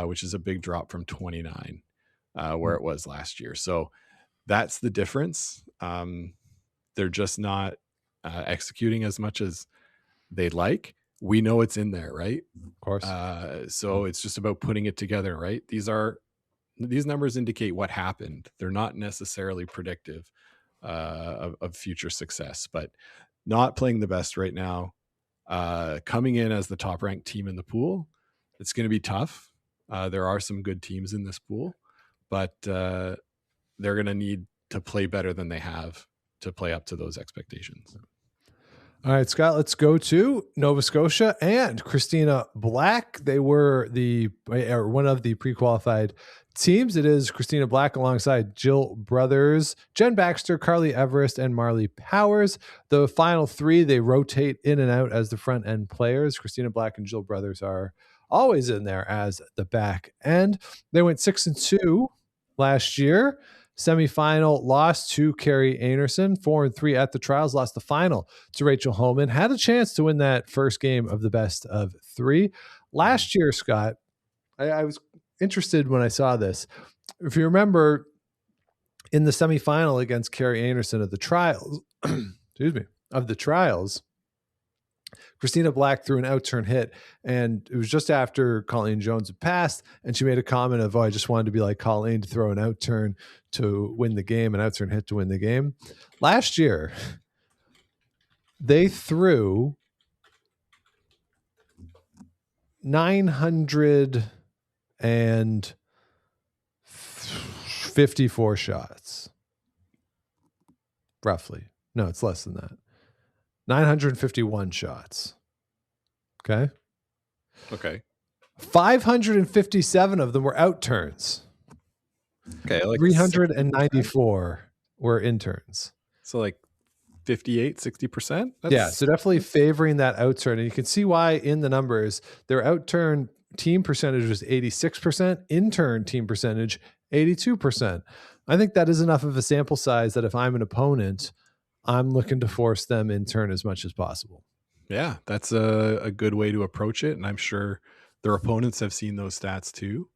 which is a big drop from 29 where it was last year. So that's the difference. They're just not executing as much as they'd like. We know it's in there, right? Of course. So it's just about putting it together, right? These numbers indicate what happened. They're not necessarily predictive of future success, but not playing the best right now. Coming in as the top ranked team in the pool, it's going to be tough. There are some good teams in this pool, but they're going to need to play better than they have to play up to those expectations. All right, Scott, let's go to Nova Scotia and Christina Black. They were one of the pre-qualified teams. It is Christina Black alongside Jill Brothers, Jen Baxter, Carly Everest, and Marley Powers. The final 3, they rotate in and out as the front end players. Christina Black and Jill Brothers are always in there as the back end. They went 6-2 last year. Semifinal loss to Carrie Anderson, 4-3 at the trials, lost the final to Rachel Holman. Had a chance to win that first game of the best of 3. Last year, Scott, I was interested when I saw this. If you remember, in the semifinal against Carrie Anderson of the trials, Christina Black threw an out-turn hit, and it was just after Colleen Jones had passed, and she made a comment of, I just wanted to be like Colleen to throw an out-turn to win the game, an out-turn hit to win the game. Last year, they threw 954 shots, roughly. No, it's less than that. 951 shots. Okay. 557 of them were out turns. Okay. Like 394 were interns. So like 58, 60%? Yeah. So definitely favoring that out turn. And you can see why in the numbers, their out turn team percentage was 86%, intern team percentage, 82%. I think that is enough of a sample size that if I'm an opponent, I'm looking to force them in turn as much as possible. Yeah, that's a good way to approach it. And I'm sure their opponents have seen those stats too.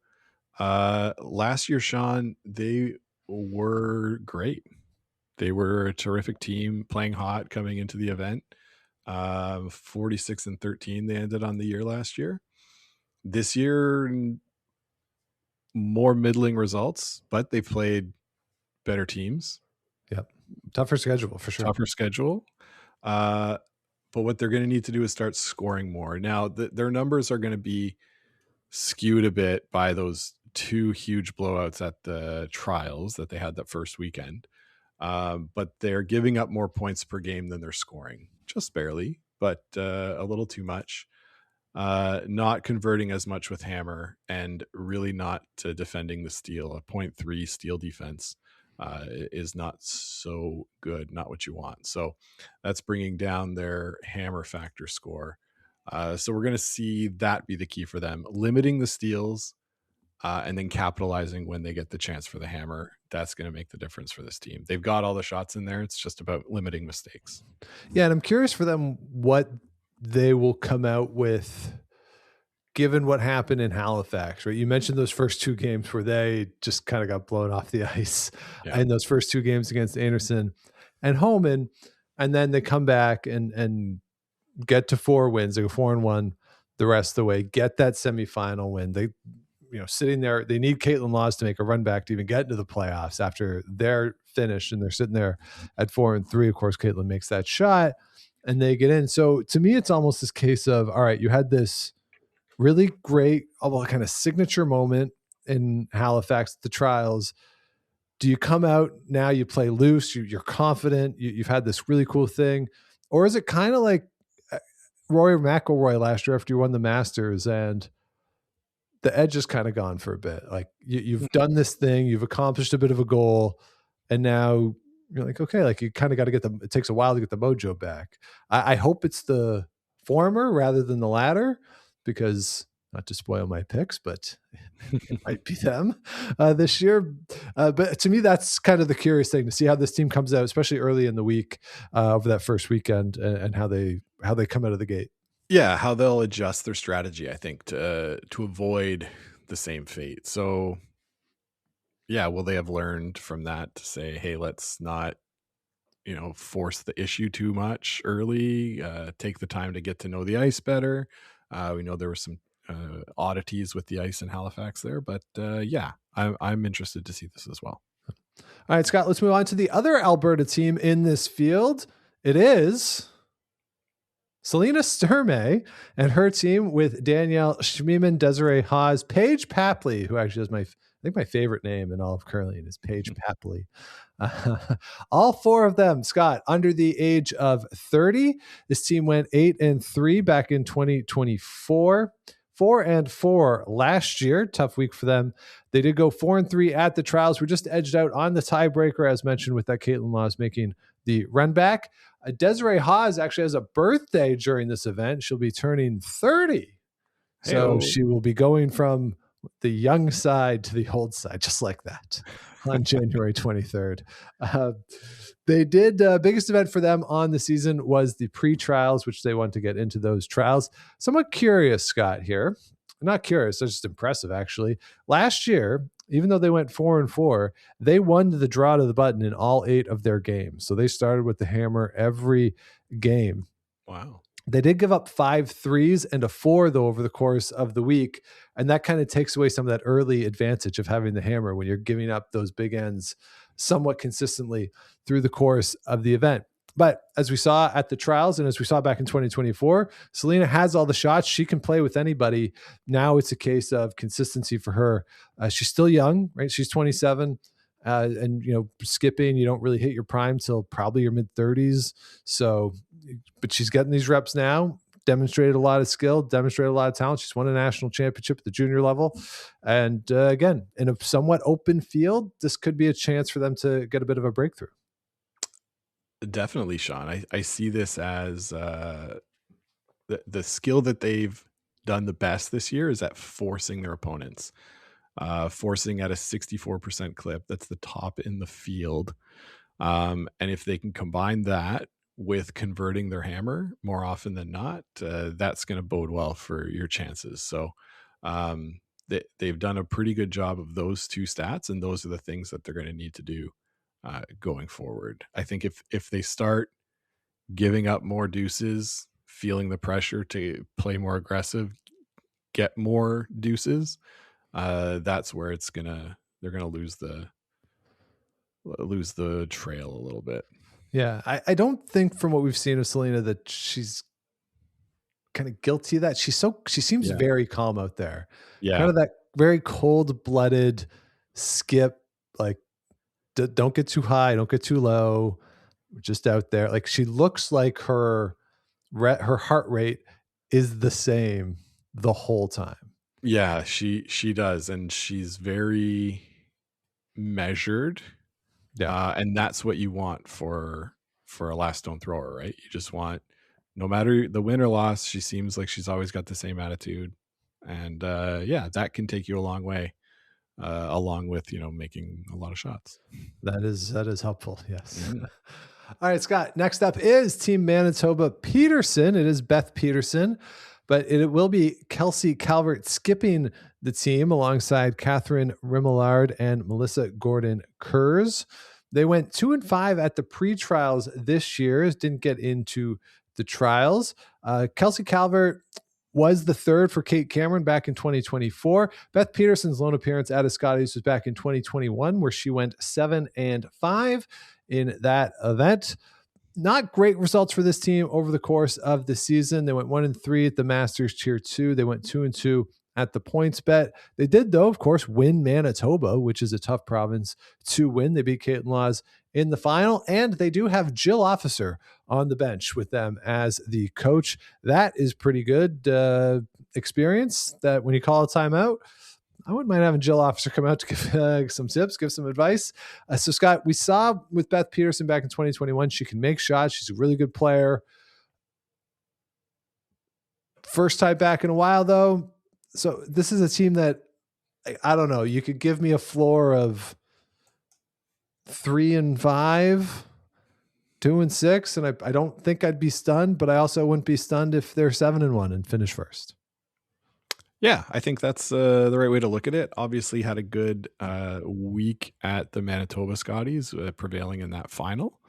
Last year, Sean, they were great. They were a terrific team, playing hot coming into the event. 46-13 they ended on the year last year. This year, more middling results, but they played better teams. Yep. Tougher schedule for sure. Tougher schedule. But what they're going to need to do is start scoring more. Now, their numbers are going to be skewed a bit by those 2 huge blowouts at the trials that they had that first weekend. But they're giving up more points per game than they're scoring. Just barely, but a little too much. Not converting as much with hammer, and really not defending the steal, a 0.3 steal defense. is not so good, not what you want. So that's bringing down their hammer factor score. So we're going to see that be the key for them, limiting the steals and then capitalizing when they get the chance for the hammer. That's going to make the difference for this team. They've got all the shots in there. It's just about limiting mistakes. Yeah, and I'm curious for them what they will come out with given what happened in Halifax, right? You mentioned those first two games where they just kind of got blown off the ice, and those first two games against Anderson and Homan, and then they come back and get to 4 wins. They go 4-1 the rest of the way, get that semifinal win. They, sitting there, they need Caitlin Laws to make a run back to even get into the playoffs after they're finished, and they're sitting there at 4-3. Of course, Caitlin makes that shot and they get in. So to me, it's almost this case of, all right, you had this really great, kind of signature moment in Halifax at the trials. Do you come out now, you play loose, you're confident, you've had this really cool thing? Or is it kind of like Rory McIlroy last year after you won the Masters and the edge is kind of gone for a bit? Like you've done this thing, you've accomplished a bit of a goal, and now you're like, okay, like you kind of got to it takes a while to get the mojo back. I hope it's the former rather than the latter, because not to spoil my picks, but it might be them this year. But to me, that's kind of the curious thing to see how this team comes out, especially early in the week over that first weekend, and how they come out of the gate. Yeah, how they'll adjust their strategy, I think, to avoid the same fate. So, yeah, will they have learned from that to say, hey, let's not, force the issue too much early, take the time to get to know the ice better. We know there were some oddities with the ice in Halifax there, but yeah, I'm interested to see this as well. All right, Scott, let's move on to the other Alberta team in this field. It is Selena Sturmey and her team with Danielle Schmiemann, Desiree Haas, Paige Papley, who actually has my favorite name in all of curling is Paige Papley. All 4 of them, Scott, under the age of 30. This team went 8-3 back in 2024. 4-4 last year. Tough week for them. They did go 4-3 at the trials. We're just edged out on the tiebreaker, as mentioned, with that Caitlin Laws making the run back. Desiree Haas actually has a birthday during this event. She'll be turning 30. So she will be going from the young side to the old side, just like that, on January 23rd. They did biggest event for them on the season was the pre-trials, which they want to get into those trials. Somewhat curious, Scott, here. Not curious, it's just impressive, actually. Last year, even though they went 4-4, they won the draw to the button in all 8 of their games. So they started with the hammer every game. Wow. They did give up 5 threes and a 4, though, over the course of the week. And that kind of takes away some of that early advantage of having the hammer when you're giving up those big ends somewhat consistently through the course of the event. But as we saw at the trials and as we saw back in 2024, Selena has all the shots. She can play with anybody. Now it's a case of consistency for her. She's still young, right? She's 27. And, skipping, you don't really hit your prime till probably your mid-30s. So, but she's getting these reps now, demonstrated a lot of skill, demonstrated a lot of talent. She's won a national championship at the junior level. And again, in a somewhat open field, this could be a chance for them to get a bit of a breakthrough. Definitely, Sean. I see this as the skill that they've done the best this year is at forcing their opponents. Forcing at a 64% clip. That's the top in the field. And if they can combine that with converting their hammer more often than not, that's going to bode well for your chances. So they've done a pretty good job of those 2 stats, and those are the things that they're going to need to do going forward. I think if they start giving up more deuces, feeling the pressure to play more aggressive, get more deuces, that's where they're gonna lose the trail a little bit. Yeah, I don't think from what we've seen of Selena that she's kind of guilty of that. She seems very calm out there. Yeah, kind of that very cold-blooded skip. Like, don't get too high, don't get too low. Just out there. Like, she looks like her heart rate is the same the whole time. Yeah, she does, and she's very measured Yeah. And that's what you want for a last stone thrower, right? You just want, no matter the win or loss, she seems like she's always got the same attitude. And that can take you a long way, along with, making a lot of shots. That is helpful. Yes. Mm-hmm. All right, Scott. Next up is Team Manitoba Peterson. It is Beth Peterson, but it will be Kelsey Calvert skipping the team alongside Catherine Rimillard and Melissa Gordon-Kurz. They went 2-5 at the pre-trials this year. Didn't get into the trials. Kelsey Calvert was the third for Kate Cameron back in 2024. Beth Peterson's lone appearance at a Scotties was back in 2021, where she went 7-5 in that event. Not great results for this team over the course of the season. They went 1-3 at the Masters Tier 2. They went 2-2 at the points bet. They did, though, of course, win Manitoba, which is a tough province to win. They beat Caitlin Laws in the final, and they do have Jill Officer on the bench with them as the coach. That is pretty good experience, that when you call a timeout, I wouldn't mind having Jill Officer come out to give some tips, give some advice. So, Scott, we saw with Beth Peterson back in 2021, she can make shots. She's a really good player. First time back in a while, though. So this is a team that, I don't know, you could give me a floor of 3-5, 2-6, and I don't think I'd be stunned, but I also wouldn't be stunned if they're 7-1 and finish first. Yeah, I think that's the right way to look at it. Obviously had a good week at the Manitoba Scotties, prevailing in that final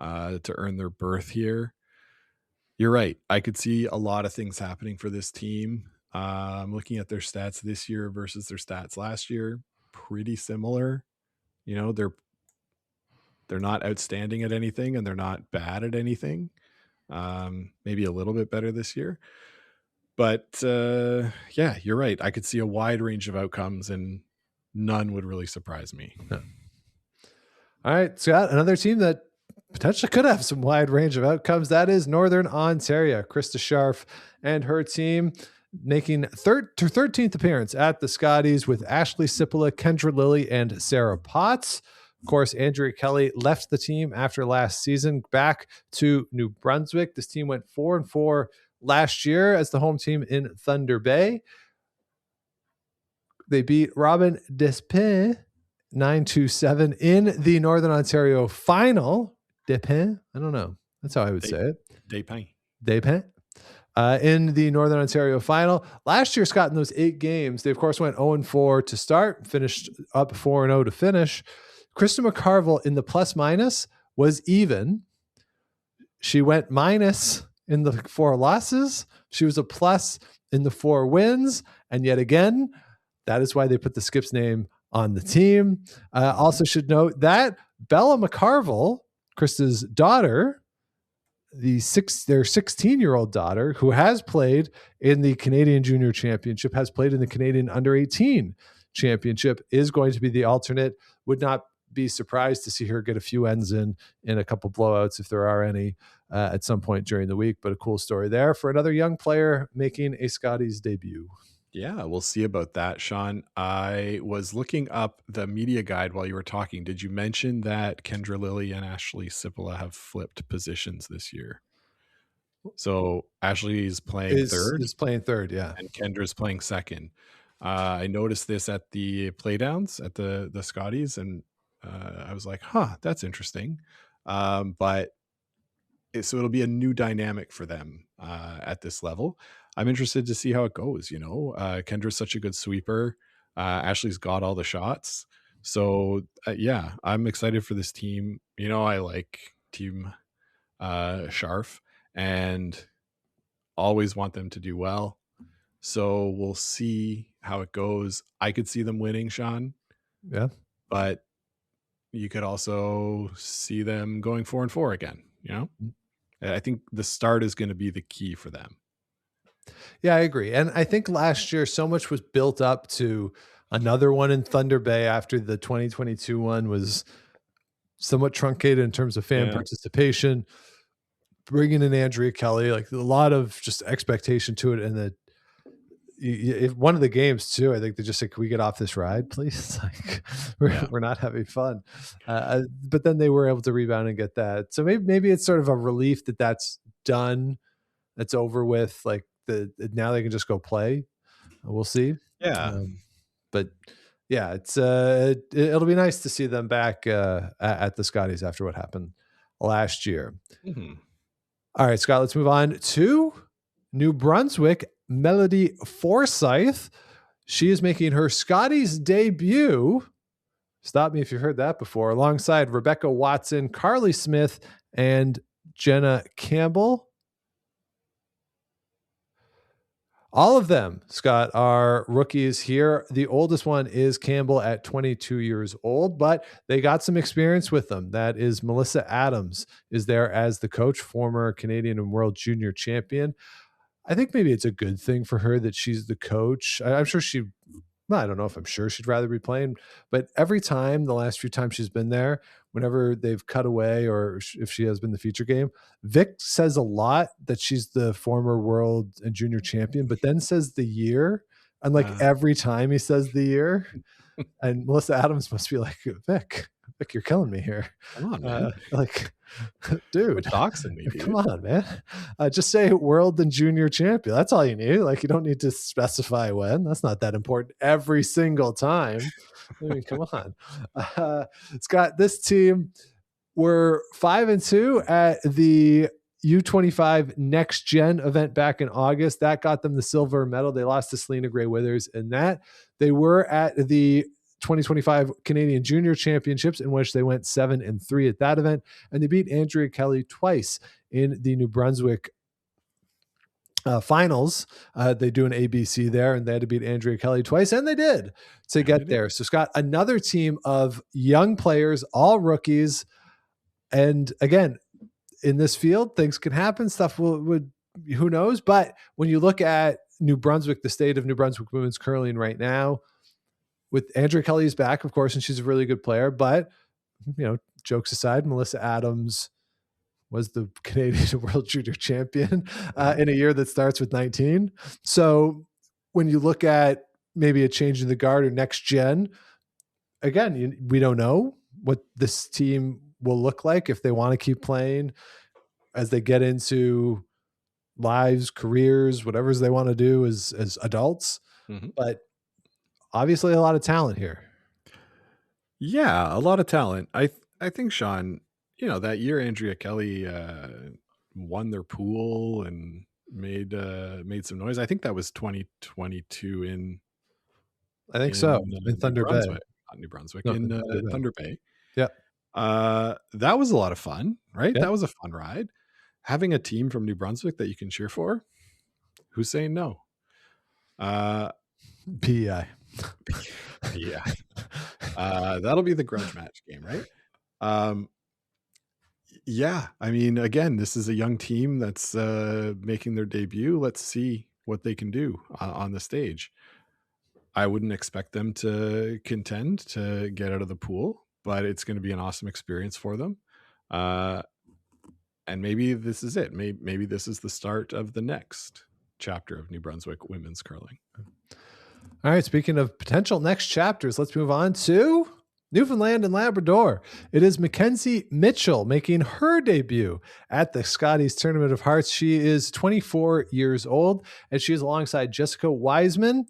to earn their berth here. You're right. I could see a lot of things happening for this team. I'm looking at their stats this year versus their stats last year. Pretty similar. They're not outstanding at anything, and they're not bad at anything. Maybe a little bit better this year. But you're right. I could see a wide range of outcomes, and none would really surprise me. No. All right, Scott, another team that potentially could have some wide range of outcomes. That is Northern Ontario. Krista Scharf and her team making her 13th appearance at the Scotties with Ashley Sipola, Kendra Lilly, and Sarah Potts. Of course, Andrea Kelly left the team after last season, back to New Brunswick. This team went 4-4 last year as the home team in Thunder Bay. They beat Robin Despin 9-7 in the Northern Ontario final. Despin? I don't know. That's how I would say it. Despin. In the Northern Ontario final. Last year, Scott, in those 8 games, they, of course, went 0-4 to start, finished up 4-0 to finish. Krista McCarville in the plus-minus was even. She went minus in the 4 losses. She was a plus in the 4 wins. And yet again, that is why they put the Skips name on the team. Also should note that Bella McCarville, Krista's daughter, their 16-year-old daughter, who has played in the Canadian Junior Championship, has played in the Canadian Under-18 Championship, is going to be the alternate. Would not be surprised to see her get a few ends in a couple blowouts, if there are any, at some point during the week. But a cool story there for another young player making a Scotties debut. Yeah, we'll see about that, Sean. I was looking up the media guide while you were talking. Did you mention that Kendra Lilly and Ashley Sipola have flipped positions this year? So Ashley's playing third. Is playing third, yeah. And Kendra's playing second. I noticed this at the playdowns at the Scotties, and I was like, that's interesting. But so it'll be a new dynamic for them at this level. I'm interested to see how it goes. Kendra's such a good sweeper. Ashley's got all the shots. So I'm excited for this team. I like Team Scharf and always want them to do well. So we'll see how it goes. I could see them winning, Sean. Yeah. But you could also see them going 4-4 again. I think the start is going to be the key for them. Yeah, I agree. And I think last year so much was built up to another one in Thunder Bay after the 2022 one was somewhat truncated in terms of fan participation. Bringing in Andrea Kelly, like a lot of just expectation to it. And that, if one of the games too, I think they just said, "Can we get off this ride, please?" Like we're not having fun. But then they were able to rebound and get that. So maybe it's sort of a relief that that's done, that's over with. Like now they can just go play. We'll see. Yeah. But yeah, it'll be nice to see them back at the Scotties after what happened last year. Mm-hmm. All right, Scott, let's move on to New Brunswick. Melody Forsyth. She is making her Scotties debut. Stop me if you've heard that before. Alongside Rebecca Watson, Carly Smith, and Jenna Campbell. All of them, Scott, are rookies here. The oldest one is Campbell at 22 years old, but they got some experience with them. That is Melissa Adams is there as the coach, former Canadian and world junior champion. I think maybe it's a good thing for her that she's the coach. I'm sure I don't know if I'm sure she'd rather be playing, but every time, the last few times she's been there, whenever they've cut away or if she has been the feature game, Vic says a lot that she's the former world and junior champion, but then says the year. And like every time he says the year, and Melissa Adams must be like, Vic, you're killing me here. Come on, man. Like, dude, doxing me, dude. Come on, man. Just say world and junior champion. That's all you need. Like, you don't need to specify when. That's not that important every single time. I mean, come on. Scott, this team were 5-2 at the U25 Next Gen event back in August. That got them the silver medal. They lost to Selena Gray Withers in that. They were at the 2025 Canadian Junior Championships, in which they went 7-3 at that event, and they beat Andrea Kelly twice in the New Brunswick finals. They do an ABC there, and they had to beat Andrea Kelly twice, and they did to get there. So, Scott, another team of young players, all rookies, and again, in this field, things can happen. Stuff would who knows? But when you look at New Brunswick, the state of New Brunswick women's curling right now, with Andrea Kelly's back, of course, and she's a really good player. But, jokes aside, Melissa Adams was the Canadian World Junior Champion in a year that starts with 19. So when you look at maybe a change in the guard or next gen, again, we don't know what this team will look like if they want to keep playing as they get into lives, careers, whatever they want to do as adults. Mm-hmm. But obviously a lot of talent here. Yeah, a lot of talent. I think, Sean, that year Andrea Kelly won their pool and made some noise. I think that was 2022 in Thunder Bay. Not New Brunswick, in Thunder Bay. Yeah. That was a lot of fun, right? Yeah. That was a fun ride. Having a team from New Brunswick that you can cheer for, who's saying no? PEI. Yeah. That'll be the grudge match game, right? Yeah. I mean, again, this is a young team that's making their debut. Let's see what they can do on the stage. I wouldn't expect them to contend to get out of the pool, but it's going to be an awesome experience for them. And maybe this is it. Maybe this is the start of the next chapter of New Brunswick women's curling. All right. Speaking of potential next chapters, let's move on to Newfoundland and Labrador. It is Mackenzie Mitchell making her debut at the Scotties Tournament of Hearts. She is 24 years old, and she is alongside Jessica Wiseman,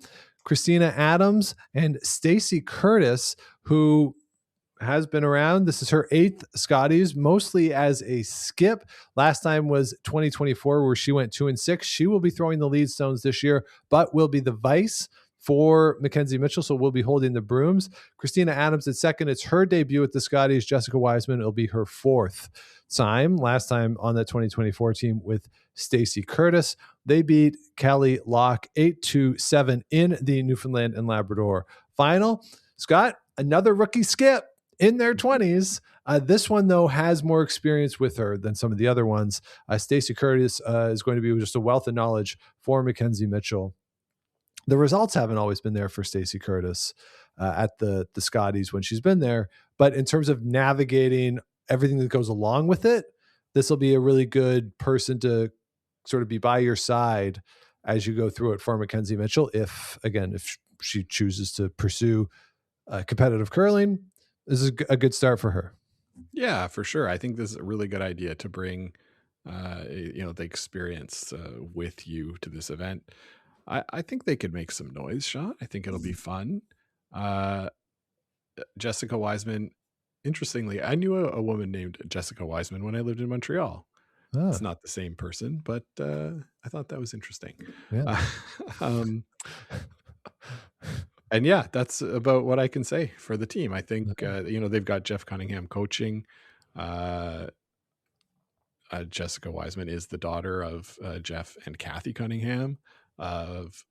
Christina Adams, and Stacy Curtis, who has been around. This is her 8th Scotties, mostly as a skip. Last time was 2024, where she went 2-6. She will be throwing the lead stones this year, but will be the vice for Mackenzie Mitchell, so we'll be holding the brooms. Christina Adams at second. It's her debut at the Scotties. Jessica Wiseman, it'll be her 4th time. Last time on that 2024 team with Stacy Curtis. They beat Callie Locke 8-7 in the Newfoundland and Labrador final. Scott, another rookie skip in their 20s. This one, though, has more experience with her than some of the other ones. Stacy Curtis is going to be just a wealth of knowledge for Mackenzie Mitchell. The results haven't always been there for Stacy Curtis at the Scotties when she's been there. But in terms of navigating everything that goes along with it, this will be a really good person to sort of be by your side as you go through it for Mackenzie Mitchell. If she chooses to pursue competitive curling, this is a good start for her. Yeah, for sure. I think this is a really good idea to bring, the experience with you to this event. I think they could make some noise, Sean. I think it'll be fun. Jessica Wiseman. Interestingly, I knew a woman named Jessica Wiseman when I lived in Montreal. It's not the same person, but I thought that was interesting. Yeah. And yeah, that's about what I can say for the team. I think, they've got Jeff Cunningham coaching. Jessica Wiseman is the daughter of Jeff and Kathy Cunningham of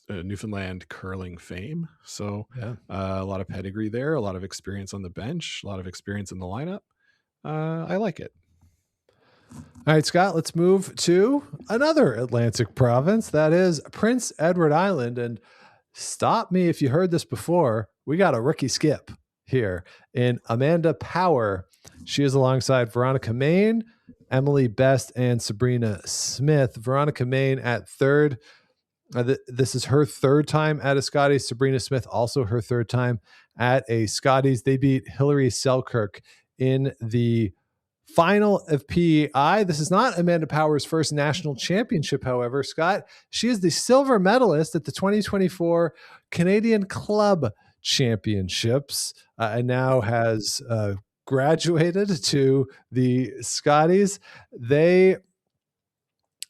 Newfoundland curling fame. So a lot of pedigree there, a lot of experience on the bench, a lot of experience in the lineup. I like it. All right, Scott, let's move to another Atlantic province. That is Prince Edward Island. And stop me if you heard this before. We got a rookie skip here in Amanda Power. She is alongside Veronica Main, Emily Best, and Sabrina Smith. Veronica Main at third. This is her third time at a Scotties. Sabrina Smith also her third time at a Scotties. They beat Hillary Selkirk in the final of PEI. This is not Amanda Power's first national championship, however. Scott, she is the silver medalist at the 2024 Canadian Club Championships and now has graduated to the Scotties. They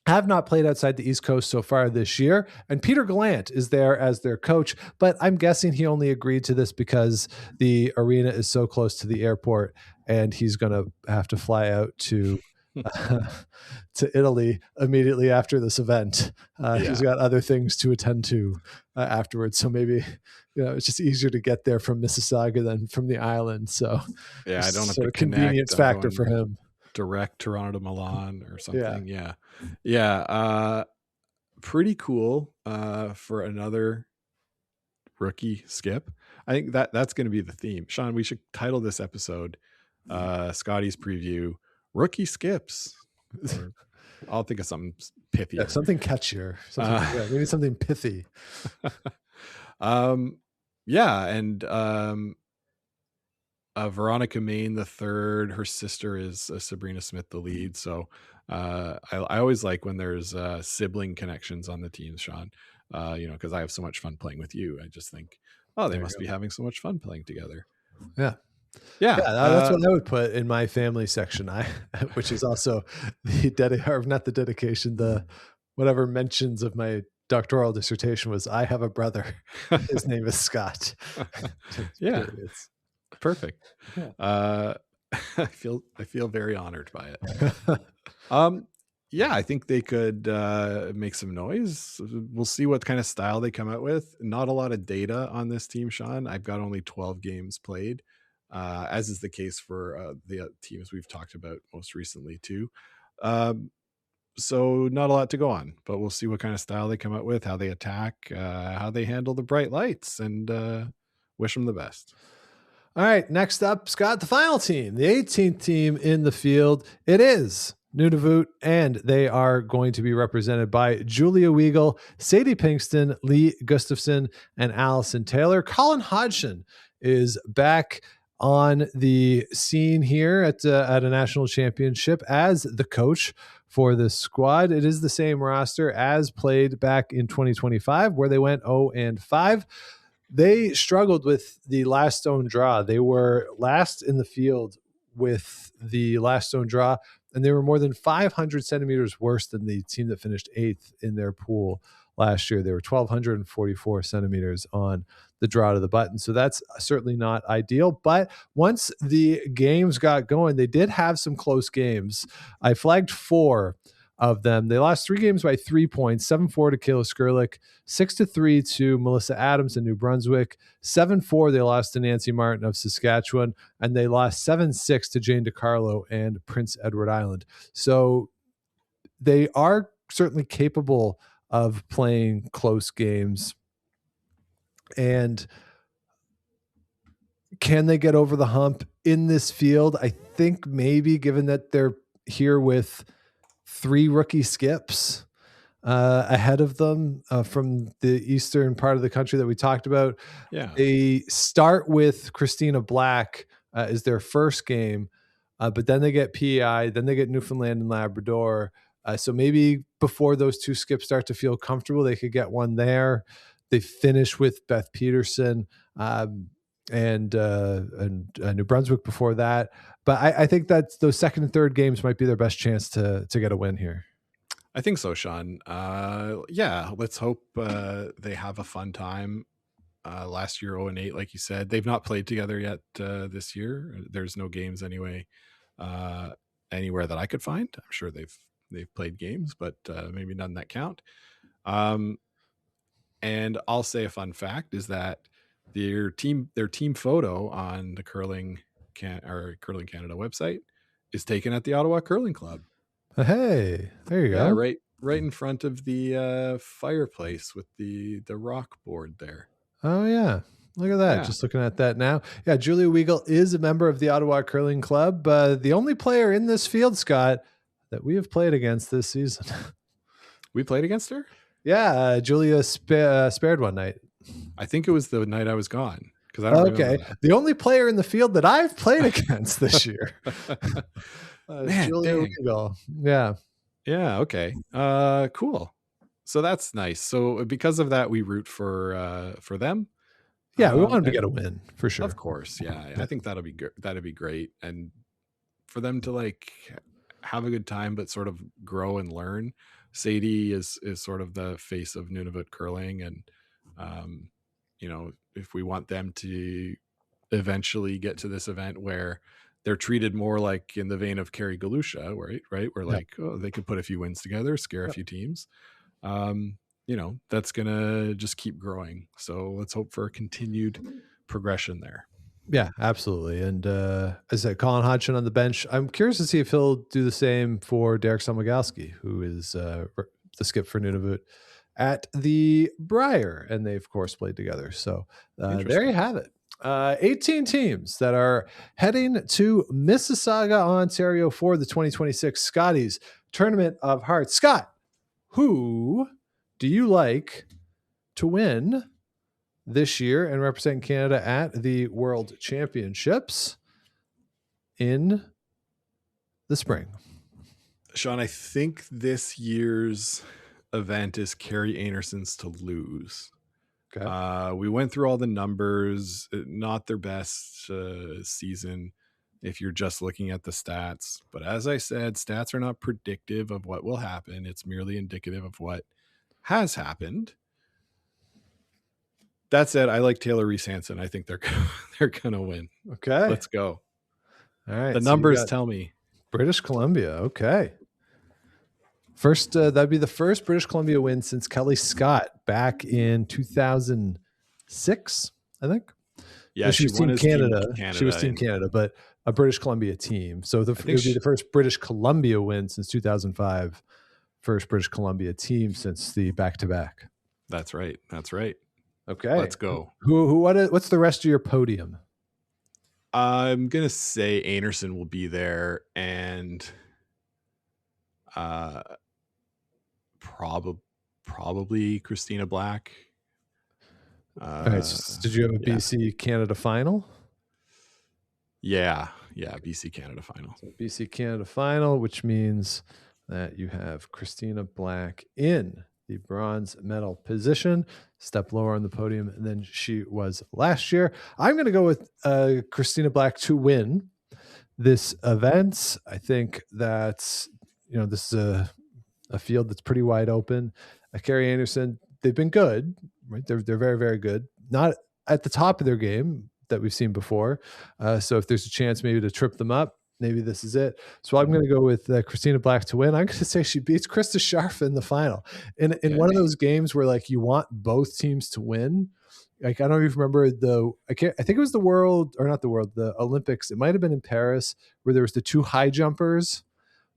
have not played outside the East Coast so far this year. And Peter Gallant is there as their coach, but I'm guessing he only agreed to this because the arena is so close to the airport and he's going to have to fly out to Italy immediately after this event. He's got other things to attend to afterwards. So maybe, it's just easier to get there from Mississauga than from the island. So I don't have to connect. convenience factor for him. Direct Toronto to Milan or something. Yeah. Pretty cool for another rookie skip. I think that's going to be the theme. Sean, we should title this episode Scotties Preview Rookie Skips. I'll think of something pithy. Yeah, something catchier. Maybe something pithy. Veronica Main the third. Her sister is Sabrina Smith the lead. So I always like when there's sibling connections on the teams, Sean. Because I have so much fun playing with you. I just think, they must be having so much fun playing together. Yeah, that's what I would put in my family section. Which is also the whatever mentions of my doctoral dissertation was. I have a brother. His name is Scott. It's perfect. I feel very honored by it. I think they could make some noise. We'll see what kind of style they come out with. Not a lot of data on this team, Sean. I've got only 12 games played, as is the case for the teams we've talked about most recently too. So not a lot to go on, but we'll see what kind of style they come out with, how they attack, how they handle the bright lights, and wish them the best. All right, next up, Scott, the final team, the 18th team in the field. It is Nunavut, and they are going to be represented by Julia Weigel, Sadie Pinkston, Lee Gustafson, and Allison Taylor. Colin Hodgson is back on the scene here at a national championship as the coach for the squad. It is the same roster as played back in 2025, where they went 0-5. They struggled with the last stone draw. They were last in the field with the last stone draw, and they were more than 500 centimeters worse than the team that finished 8th in their pool last year. They were 1,244 centimeters on the draw to the button. So that's certainly not ideal. But once the games got going, they did have some close games. I flagged 4 of them. They lost 3 games by 3 points, 7-4 to Kayla Skurlik, 6-3 to Melissa Adams in New Brunswick, 7-4 they lost to Nancy Martin of Saskatchewan, and they lost 7-6 to Jane DiCarlo and Prince Edward Island. So they are certainly capable of playing close games. And can they get over the hump in this field? I think maybe, given that they're here with 3 rookie skips, ahead of them from the eastern part of the country that we talked about. Yeah. They start with Christina Black is their first game, but then they get PEI, then they get Newfoundland and Labrador. So maybe before those two skips start to feel comfortable, they could get one there. They finish with Beth Peterson and New Brunswick before that. But I think that those second and third games might be their best chance to get a win here. I think so, Sean. Yeah, let's hope they have a fun time. Last year, 0-8, like you said, they've not played together yet this year. There's no games anyway, anywhere that I could find. I'm sure they've played games, but maybe none that count. And I'll say a fun fact is that their team photo on the Curling Canada website is taken at the Ottawa Curling Club. Hey, there you go. Right in front of the fireplace with the rock board there. Oh yeah, look at that. Yeah. Just looking at that now. Yeah, Julia Weigel is a member of the Ottawa Curling Club. The only player in this field, Scott, that we have played against this season. We played against her? Yeah, Julia spared one night. I think it was the night I was gone. I don't remember that. The only player in the field that I've played against this year. Man, Julia Weigel. Yeah. Yeah. Okay. Cool. So that's nice. So because of that, we root for them. Yeah, we want them to get a win for sure. Of course. Yeah. I think that'd be good. That'd be great. And for them to like have a good time, but sort of grow and learn. Sadie is sort of the face of Nunavut curling. And, if we want them to eventually get to this event where they're treated more like in the vein of Carrie Galusha, right? Where like, they could put a few wins together, scare a few teams. That's going to just keep growing. So let's hope for a continued progression there. Yeah, absolutely. And as I said, Colin Hodgson on the bench. I'm curious to see if he'll do the same for Derek Somogalski, who is the skip for Nunavut at the Briar. And they, of course, played together. So there you have it. 18 teams that are heading to Mississauga, Ontario for the 2026 Scotties Tournament of Hearts. Scott, who do you like to win this year and represent Canada at the World Championships in the spring? Sean, I think this year's event is Carrie Anerson's to lose. Okay. We went through all the numbers, not their best season if you're just looking at the stats. But as I said, stats are not predictive of what will happen. It's merely indicative of what has happened. That said, I like Taylor Reese Hansen. I think they're going to win. Okay. Let's go. All right. The numbers tell me. British Columbia. Okay. First, that'd be the first British Columbia win since Kelly Scott back in 2006, I think. Yeah, she was Team Canada. She was Team Canada, but a British Columbia team. So it would be the first British Columbia win since 2005. First British Columbia team since the back-to-back. That's right. Okay. Let's go. What's the rest of your podium? I'm going to say Anerson will be there and probably Christina Black. All right, so did you have a BC Canada final? Yeah, BC Canada final. So BC Canada final, which means that you have Christina Black in the bronze medal position, step lower on the podium than she was last year. I'm going to go with Christina Black to win this event. I think that's, this is a field that's pretty wide open. Carrie Anderson, they've been good, right? They're very, very good. Not at the top of their game that we've seen before. So if there's a chance maybe to trip them up, maybe this is it. So I'm going to go with Christina Black to win. I'm going to say she beats Krista Scharf in the final. In one of those games where like you want both teams to win. Like, I don't even remember I think it was the Olympics. It might've been in Paris where there was the two high jumpers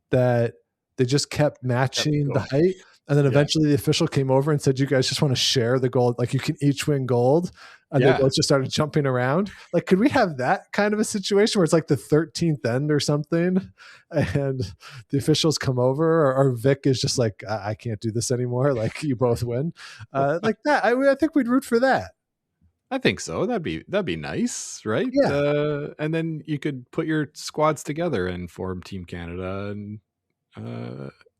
that they just kept matching the height. And then eventually the official came over and said, you guys just want to share the gold. Like you can each win gold. and they both just started jumping around. Like, could we have that kind of a situation where it's like the 13th end or something, and the officials come over, or Vic is just like, I can't do this anymore. Like, you both win, like that. I think we'd root for that. I think so. That'd be nice, right? Yeah. And then you could put your squads together and form Team Canada and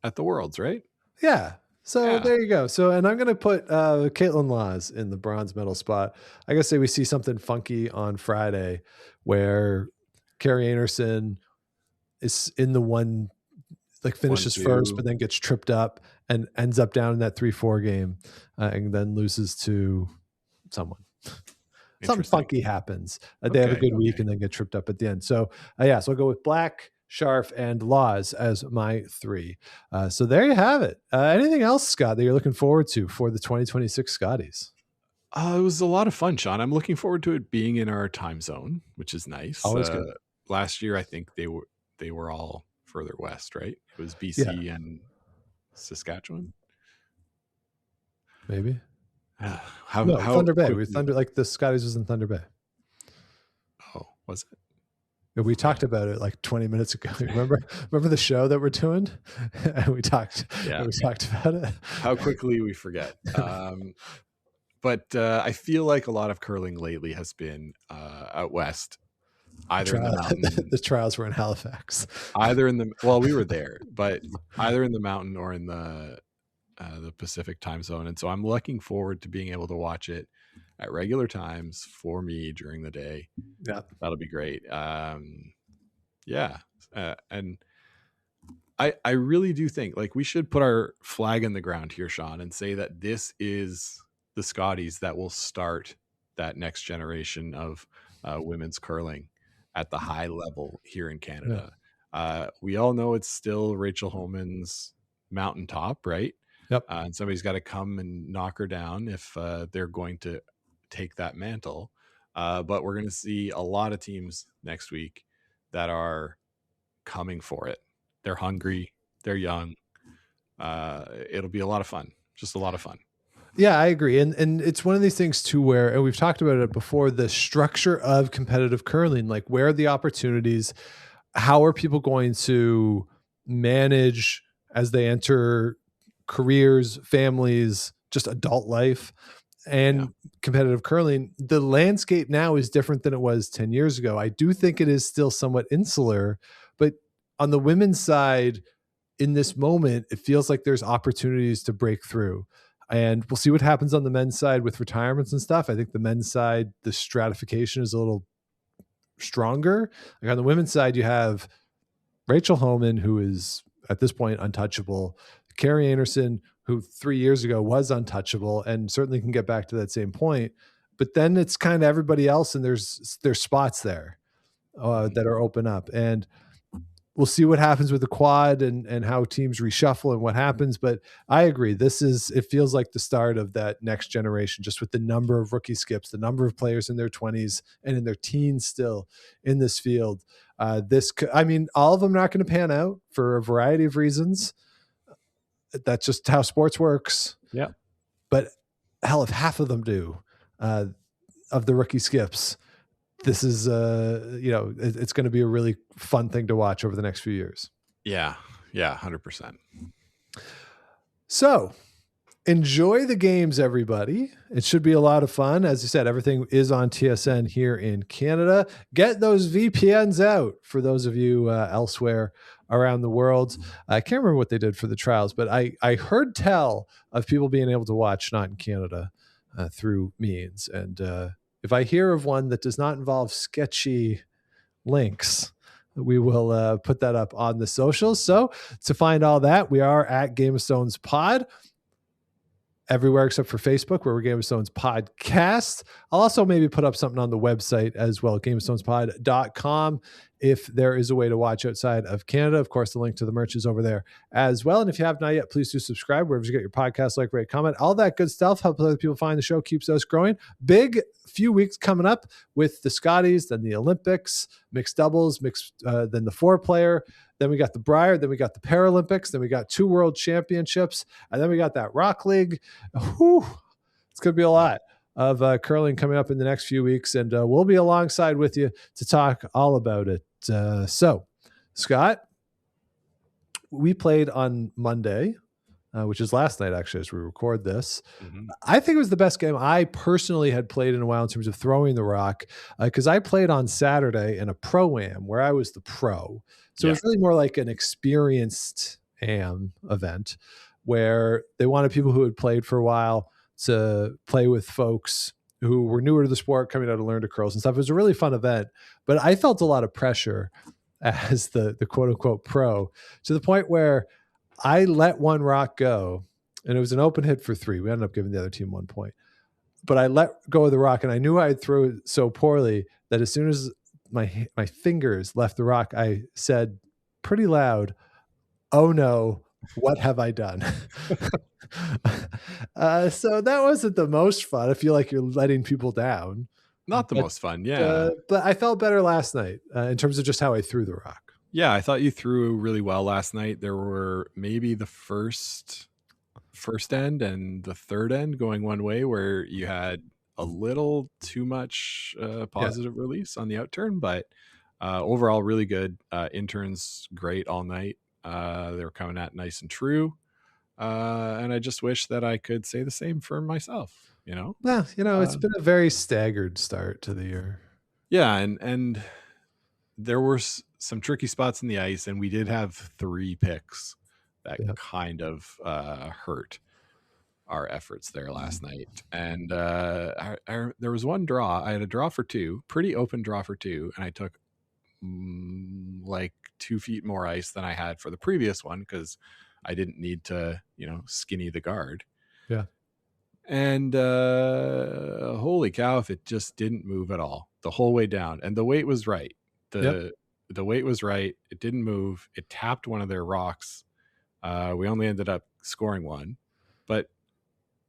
at the Worlds, right? Yeah. So there you go. So, and I'm going to put Caitlin Laws in the bronze medal spot. I gotta say, we see something funky on Friday where Carrie Anderson is in the one, like finishes first, but then gets tripped up and ends up down in that 3-4 game, and then loses to someone. Something funky happens. They have a good week and then get tripped up at the end. So so I'll go with Black, Scharf, and Laws as my 3. So there you have it. Anything else, Scott, that you're looking forward to for the 2026 Scotties? It was a lot of fun, Sean. I'm looking forward to it being in our time zone, which is nice. Always good. Last year, I think they were all further west, right? It was BC and Saskatchewan. Maybe. How Thunder Bay. Like the Scotties was in Thunder Bay. Oh, was it? We talked about it like 20 minutes ago. Remember the show that we're doing? And we talked about it. How quickly we forget. But I feel like a lot of curling lately has been out west. Either in the mountain. The trials were in Halifax. We were there, but either in the mountain or in the Pacific time zone. And so I'm looking forward to being able to watch it at regular times for me during the day. Yeah, that'll be great. And I really do think like we should put our flag in the ground here, Sean, and say that this is the Scotties that will start that next generation of women's curling at the high level here in Canada. We all know it's still Rachel Homan's mountaintop, right? Yep. And somebody's got to come and knock her down if they're going to take that mantle. But we're going to see a lot of teams next week that are coming for it. They're hungry. They're young. It'll be a lot of fun. Just a lot of fun. Yeah, I agree. And it's one of these things too, where, and we've talked about it before, the structure of competitive curling, like where are the opportunities? How are people going to manage as they enter careers, families, just adult life and competitive curling? The landscape now is different than it was 10 years ago. I do think it is still somewhat insular, but on the women's side in this moment, it feels like there's opportunities to break through. And we'll see what happens on the men's side with retirements and stuff. I think the men's side, the stratification is a little stronger. Like on the women's side, you have Rachel Homan, who is at this point untouchable. Carrie Anderson, who 3 years ago was untouchable and certainly can get back to that same point. But then it's kind of everybody else, and there's spots there that are open up. And we'll see what happens with the quad and how teams reshuffle and what happens. But I agree. It feels like the start of that next generation, just with the number of rookie skips, the number of players in their 20s and in their teens still in this field. All of them are not going to pan out for a variety of reasons. That's just how sports works. Yeah. But hell, if half of them do, of the rookie skips, this is, it's going to be a really fun thing to watch over the next few years. Yeah. Yeah. 100%. So enjoy the games, everybody. It should be a lot of fun. As you said, everything is on TSN here in Canada. Get those VPNs out for those of you elsewhere around the world. I can't remember what they did for the trials, but I heard tell of people being able to watch not in Canada through means. And if I hear of one that does not involve sketchy links, we will put that up on the socials. So to find all that, we are at Game of Stones Pod everywhere except for Facebook, where we're Game of Stones Podcast. I'll also maybe put up something on the website as well, gameofstonespod.com, if there is a way to watch outside of Canada. Of course, the link to the merch is over there as well. And if you have not yet, please do subscribe wherever you get your podcast, like, rate, comment, all that good stuff. Helps other people find the show, keeps us growing. Big few weeks coming up with the Scotties, then the Olympics, mixed doubles, then the 4-player. Then we got the Brier, then we got the Paralympics, then we got 2 World Championships, and then we got that Rock League. Whew, it's going to be a lot. of curling coming up in the next few weeks, and we'll be alongside with you to talk all about it. So, Scott, we played on Monday, which is last night, actually, as we record this. Mm-hmm. I think it was the best game I personally had played in a while in terms of throwing the rock, because I played on Saturday in a pro-am where I was the pro. So it was really more like an experienced am event where they wanted people who had played for a while to play with folks who were newer to the sport, coming out to learn to curls and stuff. It was a really fun event, but I felt a lot of pressure as the quote unquote pro, to the point where I let one rock go, and it was an open hit for 3. We ended up giving the other team 1 point, but I let go of the rock, and I knew I'd throw it so poorly that as soon as my fingers left the rock, I said pretty loud, "Oh no, what have I done?" So that wasn't the most fun. I feel like you're letting people down. Not the most fun, yeah. But I felt better last night in terms of just how I threw the rock. Yeah, I thought you threw really well last night. There were maybe the first end and the third end going one way where you had a little too much positive release on the outturn, but overall really good. Interns great all night. They were coming at nice and true. And I just wish that I could say the same for myself, you know? Well, it's been a very staggered start to the year. Yeah. And there were some tricky spots in the ice, and we did have 3 picks that kind of hurt our efforts there last night. And there was one draw. I had a draw for 2, pretty open draw for 2, and I took like 2 feet more ice than I had for the previous one because I didn't need to, skinny the guard. Yeah. And holy cow, if it just didn't move at all the whole way down, and the weight was right. The weight was right. It didn't move. It tapped one of their rocks. We only ended up scoring 1, but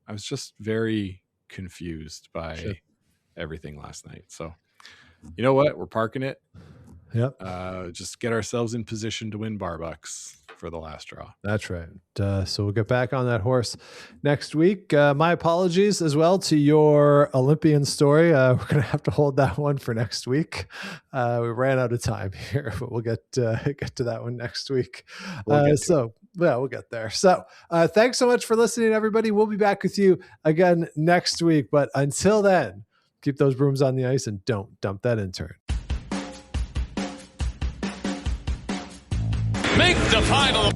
I was just very confused by everything last night. So, you know what? We're parking it. Yep. Just get ourselves in position to win Barbucks for the last draw. That's right. So we'll get back on that horse next week. My apologies as well to your Olympian story. We're going to have to hold that one for next week. We ran out of time here, but we'll get to that one next week. We'll get there. So thanks so much for listening, everybody. We'll be back with you again next week. But until then, keep those brooms on the ice and don't dump that intern. Make the final.